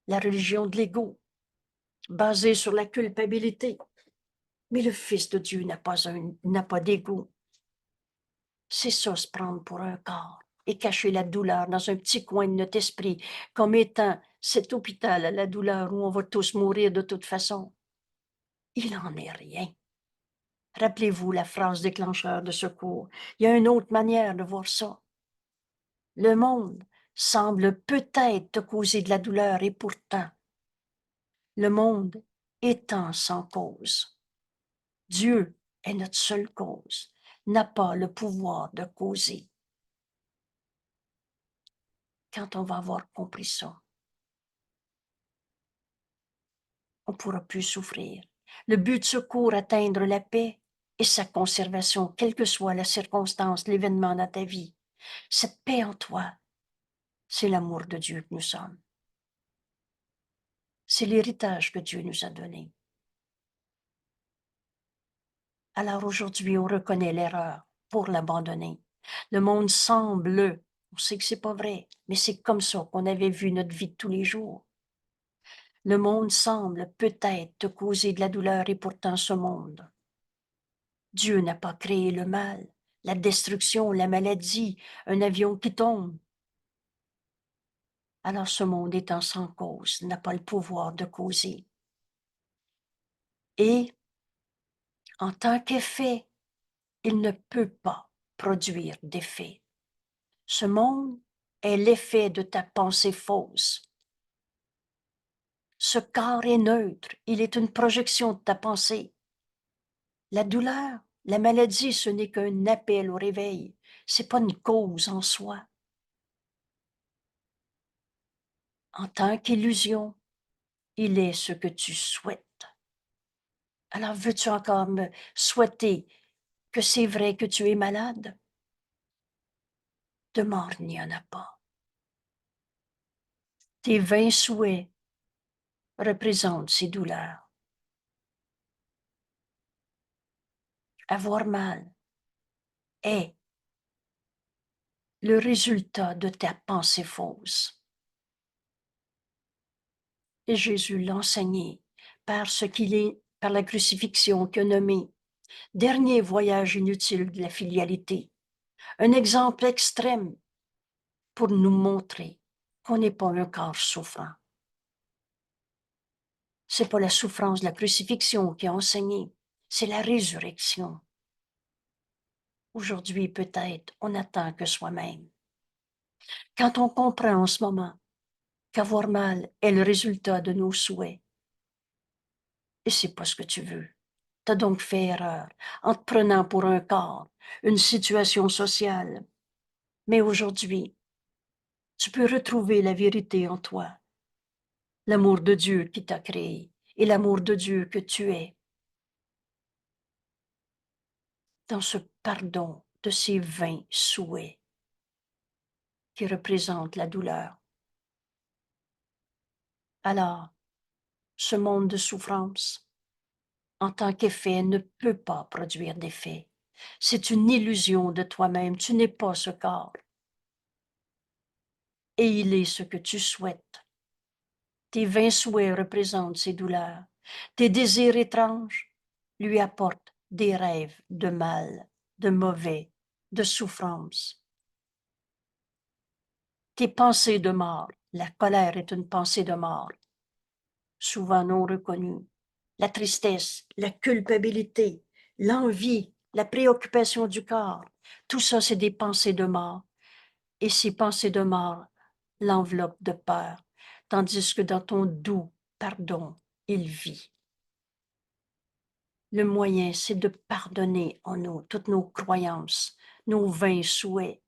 la religion de l'ego, basée sur la culpabilité. Mais le Fils de Dieu n'a pas d'ego. C'est ça, se prendre pour un corps et cacher la douleur dans un petit coin de notre esprit, comme étant cet hôpital à la douleur où on va tous mourir de toute façon. Il n'en est rien. Rappelez-vous la phrase déclencheur de ce cours. Il y a une autre manière de voir ça. Le monde semble peut-être te causer de la douleur et pourtant, le monde étant sans cause. Dieu est notre seule cause, n'a pas le pouvoir de causer. Quand on va avoir compris ça, on ne pourra plus souffrir. Le but de ce cours, atteindre la paix et sa conservation, quelle que soit la circonstance, l'événement dans ta vie. Cette paix en toi, c'est l'amour de Dieu que nous sommes. C'est l'héritage que Dieu nous a donné. Alors aujourd'hui, on reconnaît l'erreur pour l'abandonner. Le monde semble, on sait que c'est pas vrai, mais c'est comme ça qu'on avait vu notre vie de tous les jours. Le monde semble peut-être te causer de la douleur et pourtant ce monde. Dieu n'a pas créé le mal, la destruction, la maladie, un avion qui tombe. Alors ce monde étant sans cause, n'a pas le pouvoir de causer. Et en tant qu'effet, il ne peut pas produire d'effet. Ce monde est l'effet de ta pensée fausse. Ce corps est neutre, il est une projection de ta pensée. La douleur, la maladie, ce n'est qu'un appel au réveil, c'est pas une cause en soi. En tant qu'illusion, il est ce que tu souhaites. Alors veux-tu encore me souhaiter que c'est vrai que tu es malade? De mort, il n'y en a pas. Tes 20 souhaits représentent ces douleurs. Avoir mal est le résultat de ta pensée fausse. Et Jésus l'a enseigné par ce qu'il est, par la crucifixion qu'il a nommé dernier voyage inutile de la filialité. Un exemple extrême pour nous montrer qu'on n'est pas un corps souffrant. C'est pas la souffrance de la crucifixion qui a enseigné, c'est la résurrection. Aujourd'hui, peut-être, on attend que soi-même. Quand on comprend en ce moment qu'avoir mal est le résultat de nos souhaits, et c'est pas ce que tu veux, t'as donc fait erreur en te prenant pour un corps, une situation sociale. Mais aujourd'hui, tu peux retrouver la vérité en toi, l'amour de Dieu qui t'a créé et l'amour de Dieu que tu es. Dans ce pardon de ces 20 souhaits qui représentent la douleur. Alors, ce monde de souffrance, en tant qu'effet, ne peut pas produire d'effet. C'est une illusion de toi-même, tu n'es pas ce corps. Et il est ce que tu souhaites. Tes 20 souhaits représentent ces douleurs. Tes désirs étranges lui apportent des rêves de mal, de mauvais, de souffrance. Tes pensées de mort, la colère est une pensée de mort, souvent non reconnue. La tristesse, la culpabilité, l'envie, la préoccupation du corps, tout ça, c'est des pensées de mort. Et ces pensées de mort l'enveloppent de peur, tandis que dans ton doux pardon, il vit. Le moyen, c'est de pardonner en nous toutes nos croyances, nos vains souhaits.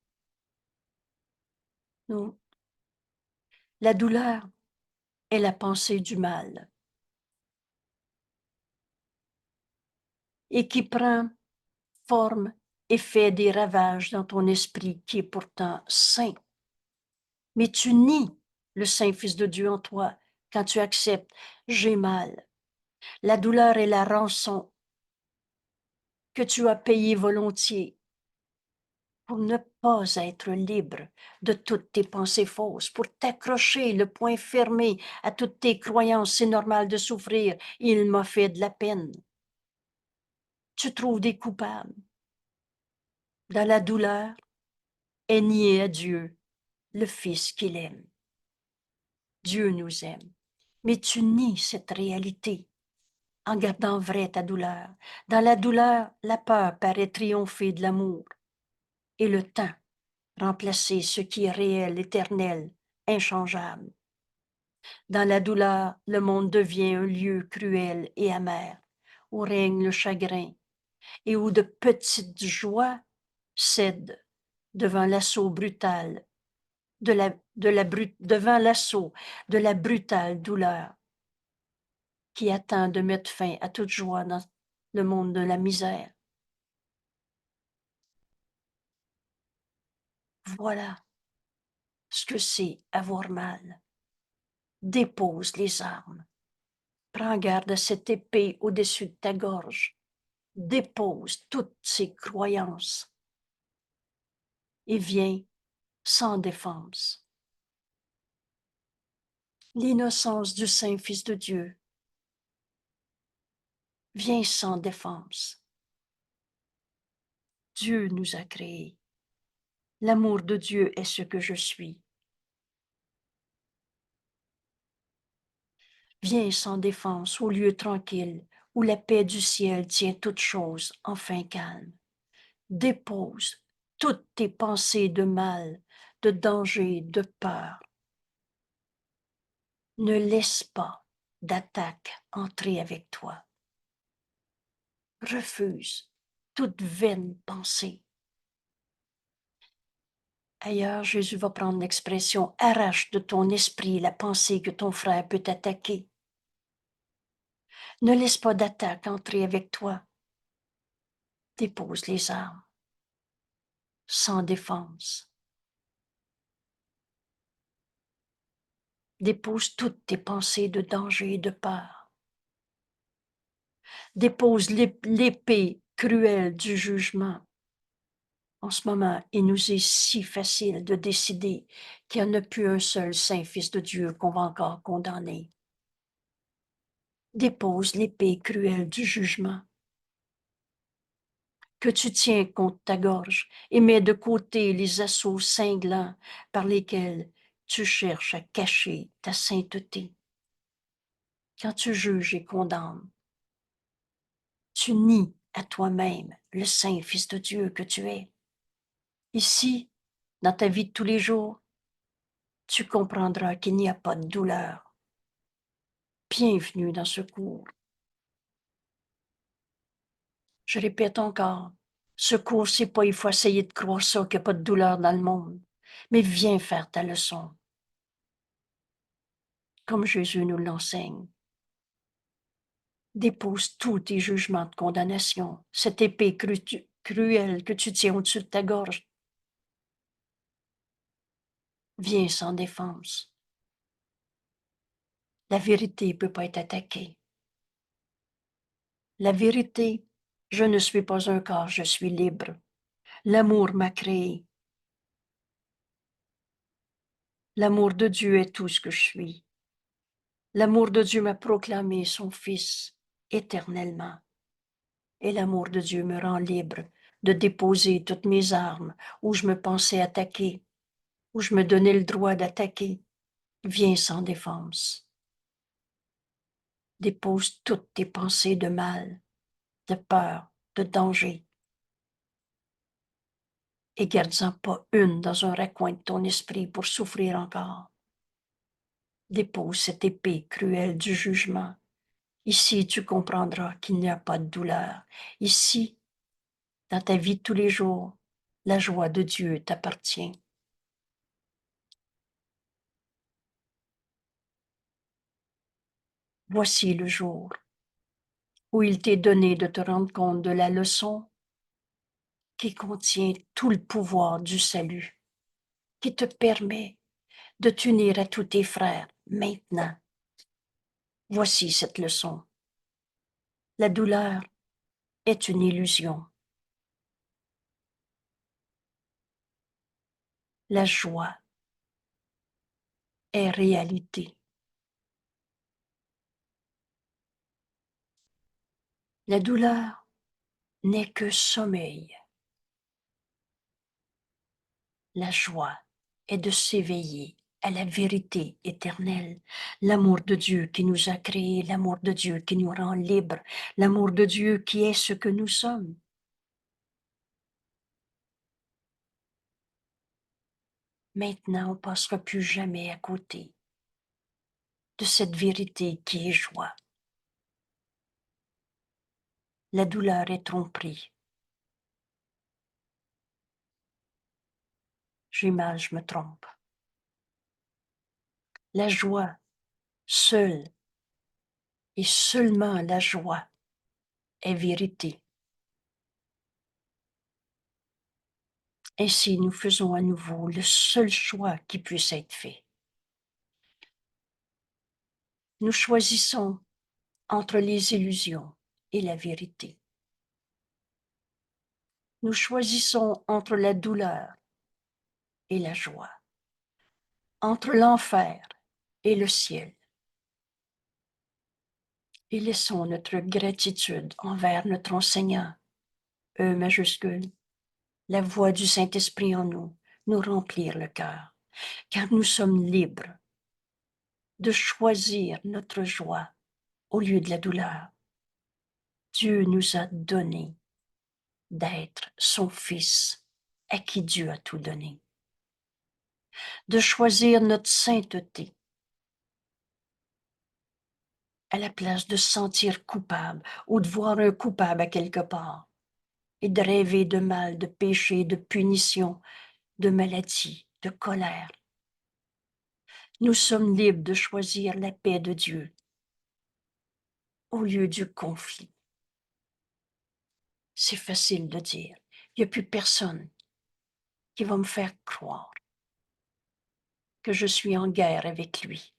La douleur est la pensée du mal et qui prend forme et fait des ravages dans ton esprit qui est pourtant saint. Mais tu nies le Saint Fils de Dieu en toi quand tu acceptes « j'ai mal ». La douleur est la rançon que tu as payée volontiers pour ne pas être libre de toutes tes pensées fausses, pour t'accrocher le poing fermé à toutes tes croyances. C'est normal de souffrir, il m'a fait de la peine. Tu trouves des coupables. Dans la douleur est nier à Dieu, le Fils qu'il aime. Dieu nous aime, mais tu nies cette réalité en gardant vrai ta douleur. Dans la douleur, la peur paraît triompher de l'amour et le temps remplacer ce qui est réel, éternel, inchangeable. Dans la douleur, le monde devient un lieu cruel et amer, où règne le chagrin et où de petites joies cèdent devant l'assaut brutal devant l'assaut de la brutale douleur qui attend de mettre fin à toute joie dans le monde de la misère. Voilà ce que c'est avoir mal. Dépose les armes. Prends garde à cette épée au-dessus de ta gorge. Dépose toutes ces croyances et viens sans défense. L'innocence du Saint Fils de Dieu vient sans défense. Dieu nous a créés. L'amour de Dieu est ce que je suis. Viens sans défense au lieu tranquille où la paix du ciel tient toutes choses enfin calmes. Dépose toutes tes pensées de mal, de danger, de peur. Ne laisse pas d'attaque entrer avec toi. Refuse toute vaine pensée. Ailleurs, Jésus va prendre l'expression « arrache de ton esprit la pensée que ton frère peut t'attaquer ». Ne laisse pas d'attaque entrer avec toi. Dépose les armes, sans défense. Dépose toutes tes pensées de danger et de peur. Dépose l'épée cruelle du jugement. En ce moment, il nous est si facile de décider qu'il n'y en a plus un seul saint Fils de Dieu qu'on va encore condamner. Dépose l'épée cruelle du jugement que tu tiens contre ta gorge et mets de côté les assauts cinglants par lesquels tu cherches à cacher ta sainteté. Quand tu juges et condamnes, tu nies à toi-même le saint Fils de Dieu que tu es. Ici, dans ta vie de tous les jours, tu comprendras qu'il n'y a pas de douleur. Bienvenue dans ce cours. Je répète encore, ce cours, c'est pas il faut essayer de croire ça qu'il n'y a pas de douleur dans le monde, mais viens faire ta leçon, comme Jésus nous l'enseigne. Dépose tous tes jugements de condamnation, cette épée cruelle que tu tiens au-dessus de ta gorge. Viens sans défense. La vérité ne peut pas être attaquée. La vérité, je ne suis pas un corps, je suis libre. L'amour m'a créé. L'amour de Dieu est tout ce que je suis. L'amour de Dieu m'a proclamé son Fils éternellement. Et l'amour de Dieu me rend libre de déposer toutes mes armes où je me pensais attaquer, où je me donnais le droit d'attaquer. Viens sans défense. Dépose toutes tes pensées de mal, de peur, de danger. Et garde-en pas une dans un recoin de ton esprit pour souffrir encore. Dépose cette épée cruelle du jugement. Ici, tu comprendras qu'il n'y a pas de douleur. Ici, dans ta vie de tous les jours, la joie de Dieu t'appartient. Voici le jour où il t'est donné de te rendre compte de la leçon qui contient tout le pouvoir du salut, qui te permet de t'unir à tous tes frères maintenant. Voici cette leçon. La douleur est une illusion. La joie est réalité. La douleur n'est que sommeil. La joie est de s'éveiller à la vérité éternelle, l'amour de Dieu qui nous a créés, l'amour de Dieu qui nous rend libres, l'amour de Dieu qui est ce que nous sommes. Maintenant, on ne passera plus jamais à côté de cette vérité qui est joie. La douleur est tromperie. J'ai mal, je me trompe. La joie, seule et seulement la joie est vérité. Ainsi, nous faisons à nouveau le seul choix qui puisse être fait. Nous choisissons entre les illusions et la vérité. Nous choisissons entre la douleur et la joie, entre l'enfer et le ciel. Et laissons notre gratitude envers notre enseignant, E majuscule, la voix du Saint-Esprit en nous, nous remplir le cœur, car nous sommes libres de choisir notre joie au lieu de la douleur. Dieu nous a donné d'être son Fils, à qui Dieu a tout donné, de choisir notre sainteté à la place de se sentir coupable ou de voir un coupable à quelque part et de rêver de mal, de péché, de punition, de maladie, de colère. Nous sommes libres de choisir la paix de Dieu au lieu du conflit. C'est facile de dire. Il n'y a plus personne qui va me faire croire que je suis en guerre avec lui.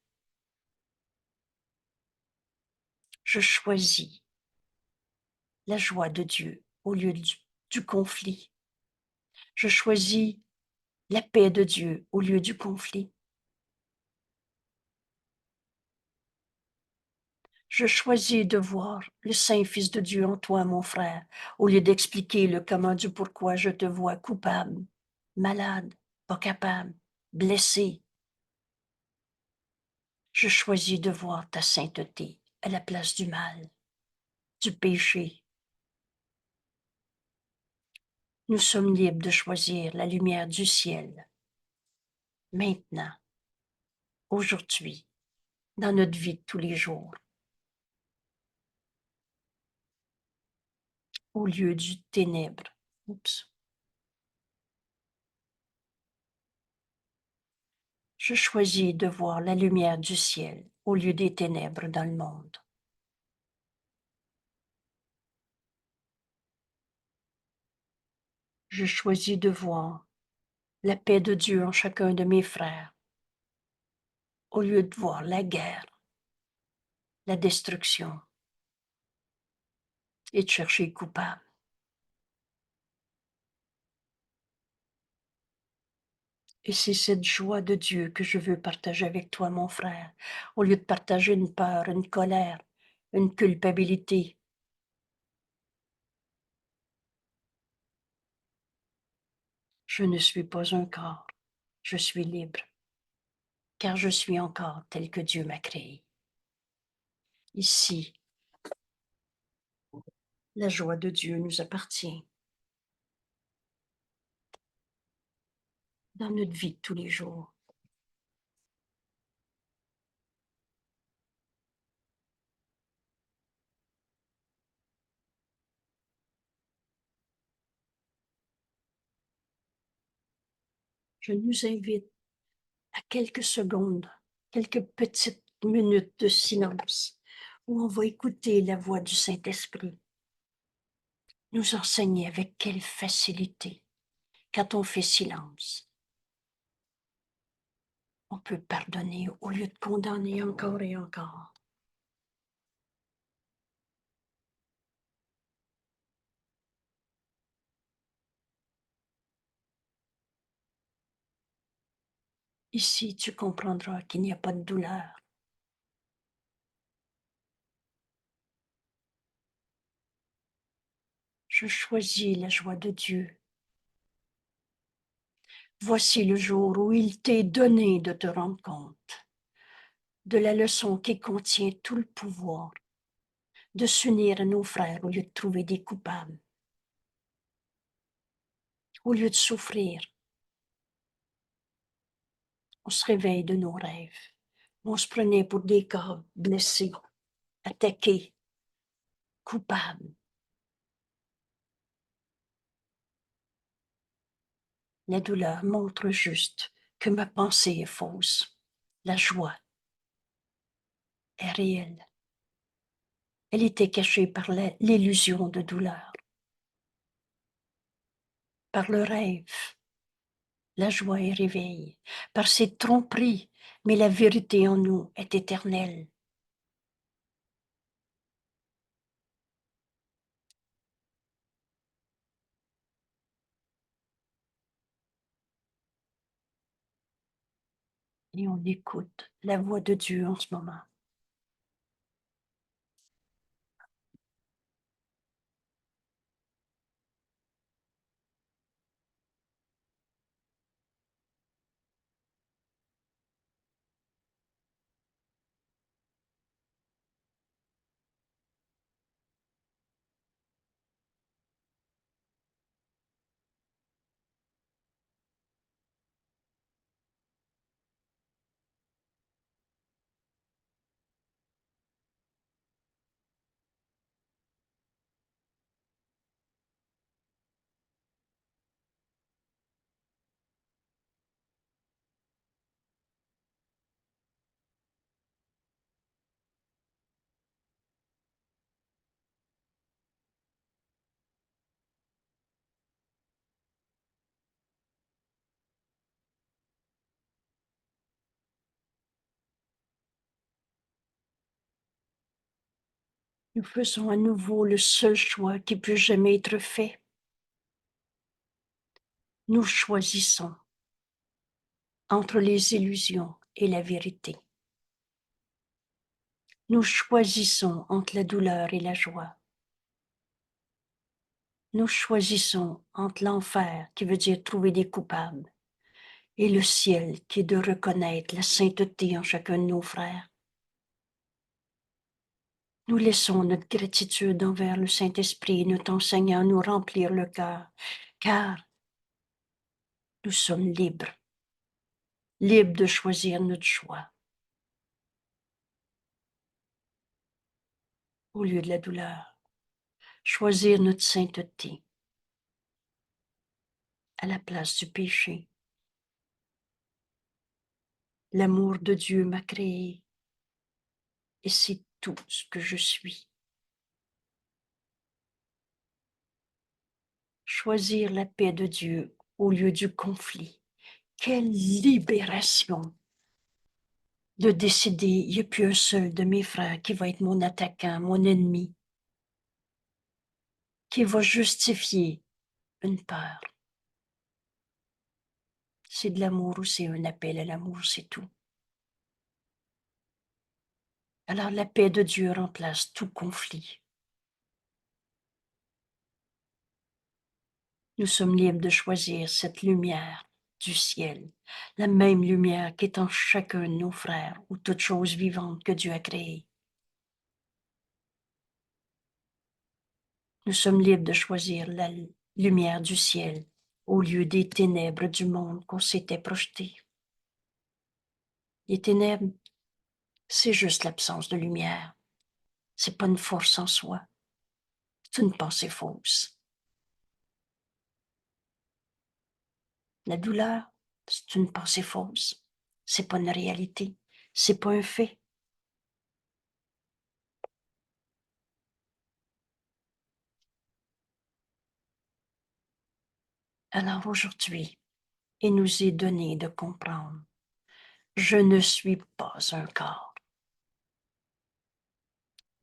Je choisis la joie de Dieu au lieu du conflit. Je choisis la paix de Dieu au lieu du conflit. Je choisis de voir le Saint-Fils de Dieu en toi, mon frère, au lieu d'expliquer le comment du pourquoi je te vois coupable, malade, pas capable, blessé. Je choisis de voir ta sainteté à la place du mal, du péché. Nous sommes libres de choisir la lumière du ciel, maintenant, aujourd'hui, dans notre vie de tous les jours, au lieu du ténèbre. Oups. Je choisis de voir la lumière du ciel au lieu des ténèbres dans le monde. Je choisis de voir la paix de Dieu en chacun de mes frères, au lieu de voir la guerre, la destruction et de chercher coupable. Et c'est cette joie de Dieu que je veux partager avec toi, mon frère, au lieu de partager une peur, une colère, une culpabilité. Je ne suis pas un corps, je suis libre, car je suis encore tel que Dieu m'a créé. Ici, la joie de Dieu nous appartient dans notre vie de tous les jours. Je nous invite à quelques secondes, quelques petites minutes de silence où on va écouter la voix du Saint-Esprit nous enseigner avec quelle facilité, quand on fait silence, on peut pardonner au lieu de condamner encore et encore. Ici, tu comprendras qu'il n'y a pas de douleur. Je choisis la joie de Dieu. Voici le jour où il t'est donné de te rendre compte de la leçon qui contient tout le pouvoir de s'unir à nos frères au lieu de trouver des coupables, au lieu de souffrir. On se réveille de nos rêves. On se prenait pour des corps blessés, attaqués, coupables. La douleur montre juste que ma pensée est fausse. La joie est réelle. Elle était cachée par l'illusion de douleur, par le rêve. La joie est réveillée par ces tromperies, mais la vérité en nous est éternelle. Et on écoute la voix de Dieu en ce moment. Nous faisons à nouveau le seul choix qui peut jamais être fait. Nous choisissons entre les illusions et la vérité. Nous choisissons entre la douleur et la joie. Nous choisissons entre l'enfer, qui veut dire trouver des coupables, et le ciel, qui est de reconnaître la sainteté en chacun de nos frères. Nous laissons notre gratitude envers le Saint-Esprit et notre enseignant nous remplir le cœur, car nous sommes libres, libres de choisir notre choix au lieu de la douleur, choisir notre sainteté à la place du péché. L'amour de Dieu m'a créé et c'est tout ce que je suis. Choisir la paix de Dieu au lieu du conflit. Quelle libération de décider, il n'y a plus un seul de mes frères qui va être mon attaquant, mon ennemi, qui va justifier une peur. C'est de l'amour ou c'est un appel à l'amour, c'est tout. Alors la paix de Dieu remplace tout conflit. Nous sommes libres de choisir cette lumière du ciel, la même lumière qui est en chacun de nos frères ou toute chose vivante que Dieu a créée. Nous sommes libres de choisir la lumière du ciel au lieu des ténèbres du monde qu'on s'était projeté. Les ténèbres, c'est juste l'absence de lumière. C'est pas une force en soi. C'est une pensée fausse. La douleur, c'est une pensée fausse. C'est pas une réalité. C'est pas un fait. Alors aujourd'hui, il nous est donné de comprendre, je ne suis pas un corps.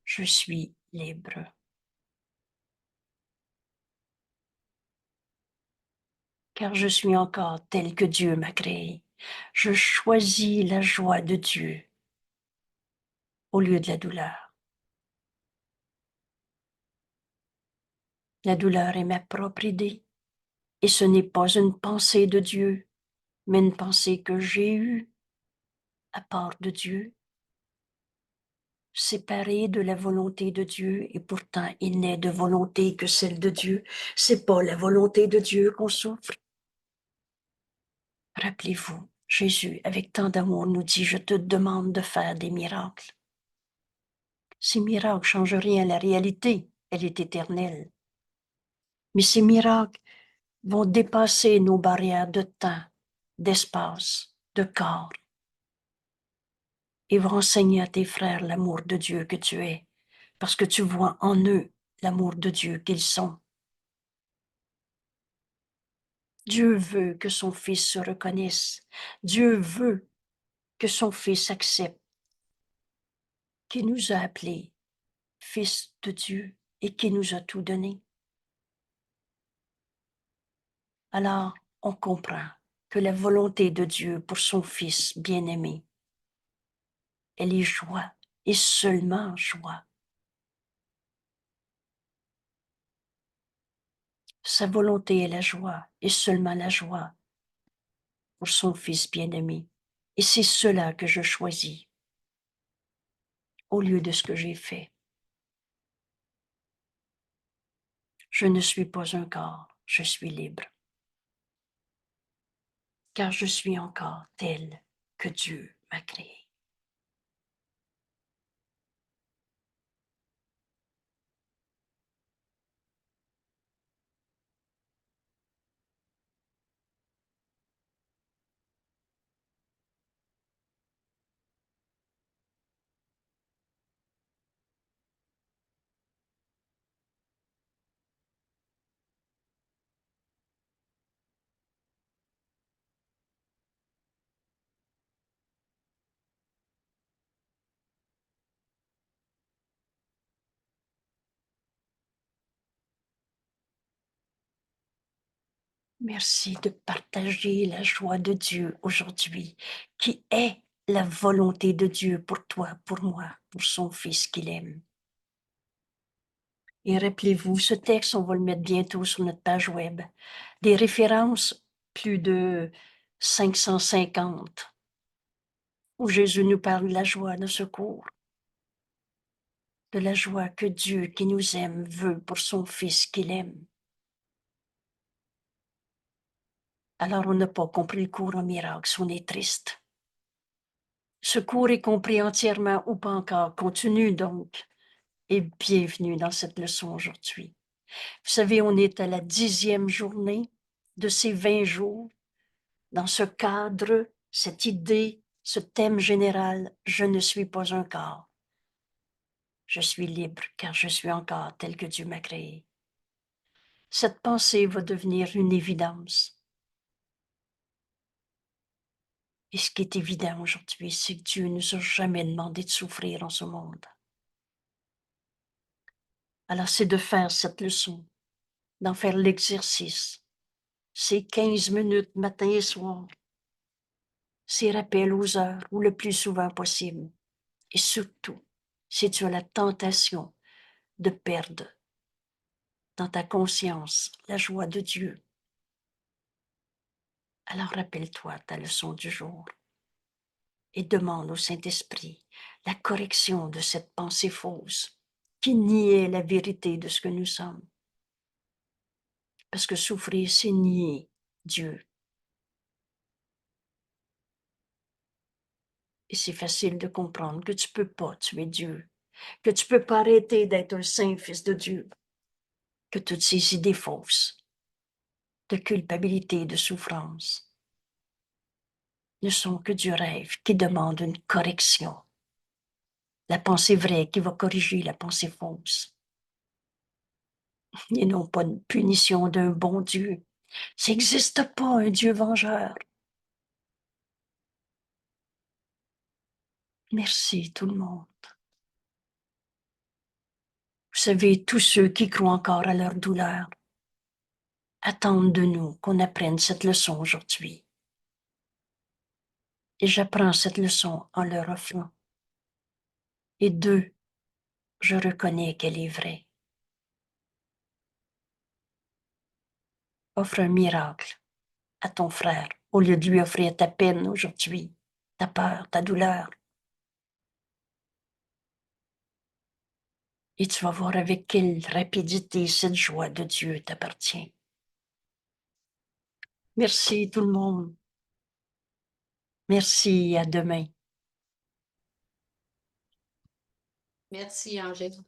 Je suis libre. Car je suis encore tel que Dieu m'a créé. Je choisis la joie de Dieu au lieu de la douleur. La douleur est ma propre idée et ce n'est pas une pensée de Dieu, mais une pensée que j'ai eue à part de Dieu, séparée de la volonté de Dieu, et pourtant il n'est de volonté que celle de Dieu. C'est pas la volonté de Dieu qu'on souffre. Rappelez-vous, Jésus, avec tant d'amour, nous dit, je te demande de faire des miracles. Ces miracles ne changent rien à la réalité, elle est éternelle. Mais ces miracles vont dépasser nos barrières de temps, d'espace, de corps, et vont enseigner à tes frères l'amour de Dieu que tu es, parce que tu vois en eux l'amour de Dieu qu'ils sont. Dieu veut que son Fils se reconnaisse. Dieu veut que son Fils accepte qu'il nous a appelés Fils de Dieu et qui nous a tout donné. Alors, on comprend que la volonté de Dieu pour son Fils bien-aimé, elle est joie et seulement joie. Sa volonté est la joie et seulement la joie pour son Fils bien-aimé. Et c'est cela que je choisis au lieu de ce que j'ai fait. Je ne suis pas un corps, je suis libre, car je suis encore tel que Dieu m'a créé. Merci de partager la joie de Dieu aujourd'hui, qui est la volonté de Dieu pour toi, pour moi, pour son Fils qu'il aime. Et rappelez-vous, ce texte, on va le mettre bientôt sur notre page web. Des références, plus de 550, où Jésus nous parle de la joie de secours, de la joie que Dieu qui nous aime veut pour son Fils qu'il aime. Alors on n'a pas compris le cours en miracle, on est triste. Ce cours est compris entièrement ou pas encore. Continue donc et bienvenue dans cette leçon aujourd'hui. Vous savez, on est à la 10e journée de ces 20 jours. Dans ce cadre, cette idée, ce thème général, je ne suis pas un corps. Je suis libre car je suis encore tel que Dieu m'a créé. Cette pensée va devenir une évidence. Et ce qui est évident aujourd'hui, c'est que Dieu ne nous a jamais demandé de souffrir en ce monde. Alors c'est de faire cette leçon, d'en faire l'exercice. C'est 15 minutes matin et soir. C'est rappel aux heures ou le plus souvent possible. Et surtout, si tu as la tentation de perdre dans ta conscience la joie de Dieu, alors rappelle-toi ta leçon du jour et demande au Saint-Esprit la correction de cette pensée fausse qui niait la vérité de ce que nous sommes. Parce que souffrir, c'est nier Dieu. Et c'est facile de comprendre que tu ne peux pas tuer Dieu, que tu ne peux pas arrêter d'être un saint fils de Dieu, que toutes ces idées fausses de culpabilité et de souffrance ne sont que du rêve qui demande une correction. La pensée vraie qui va corriger la pensée fausse. Et non pas une punition d'un bon Dieu. Ça n'existe pas un Dieu vengeur. Merci tout le monde. Vous savez, tous ceux qui croient encore à leur douleur attendent de nous qu'on apprenne cette leçon aujourd'hui. Et j'apprends cette leçon en leur offrant. Et deux, je reconnais qu'elle est vraie. Offre un miracle à ton frère au lieu de lui offrir ta peine aujourd'hui, ta peur, ta douleur. Et tu vas voir avec quelle rapidité cette joie de Dieu t'appartient. Merci tout le monde. Merci, à demain. Merci, Angèle.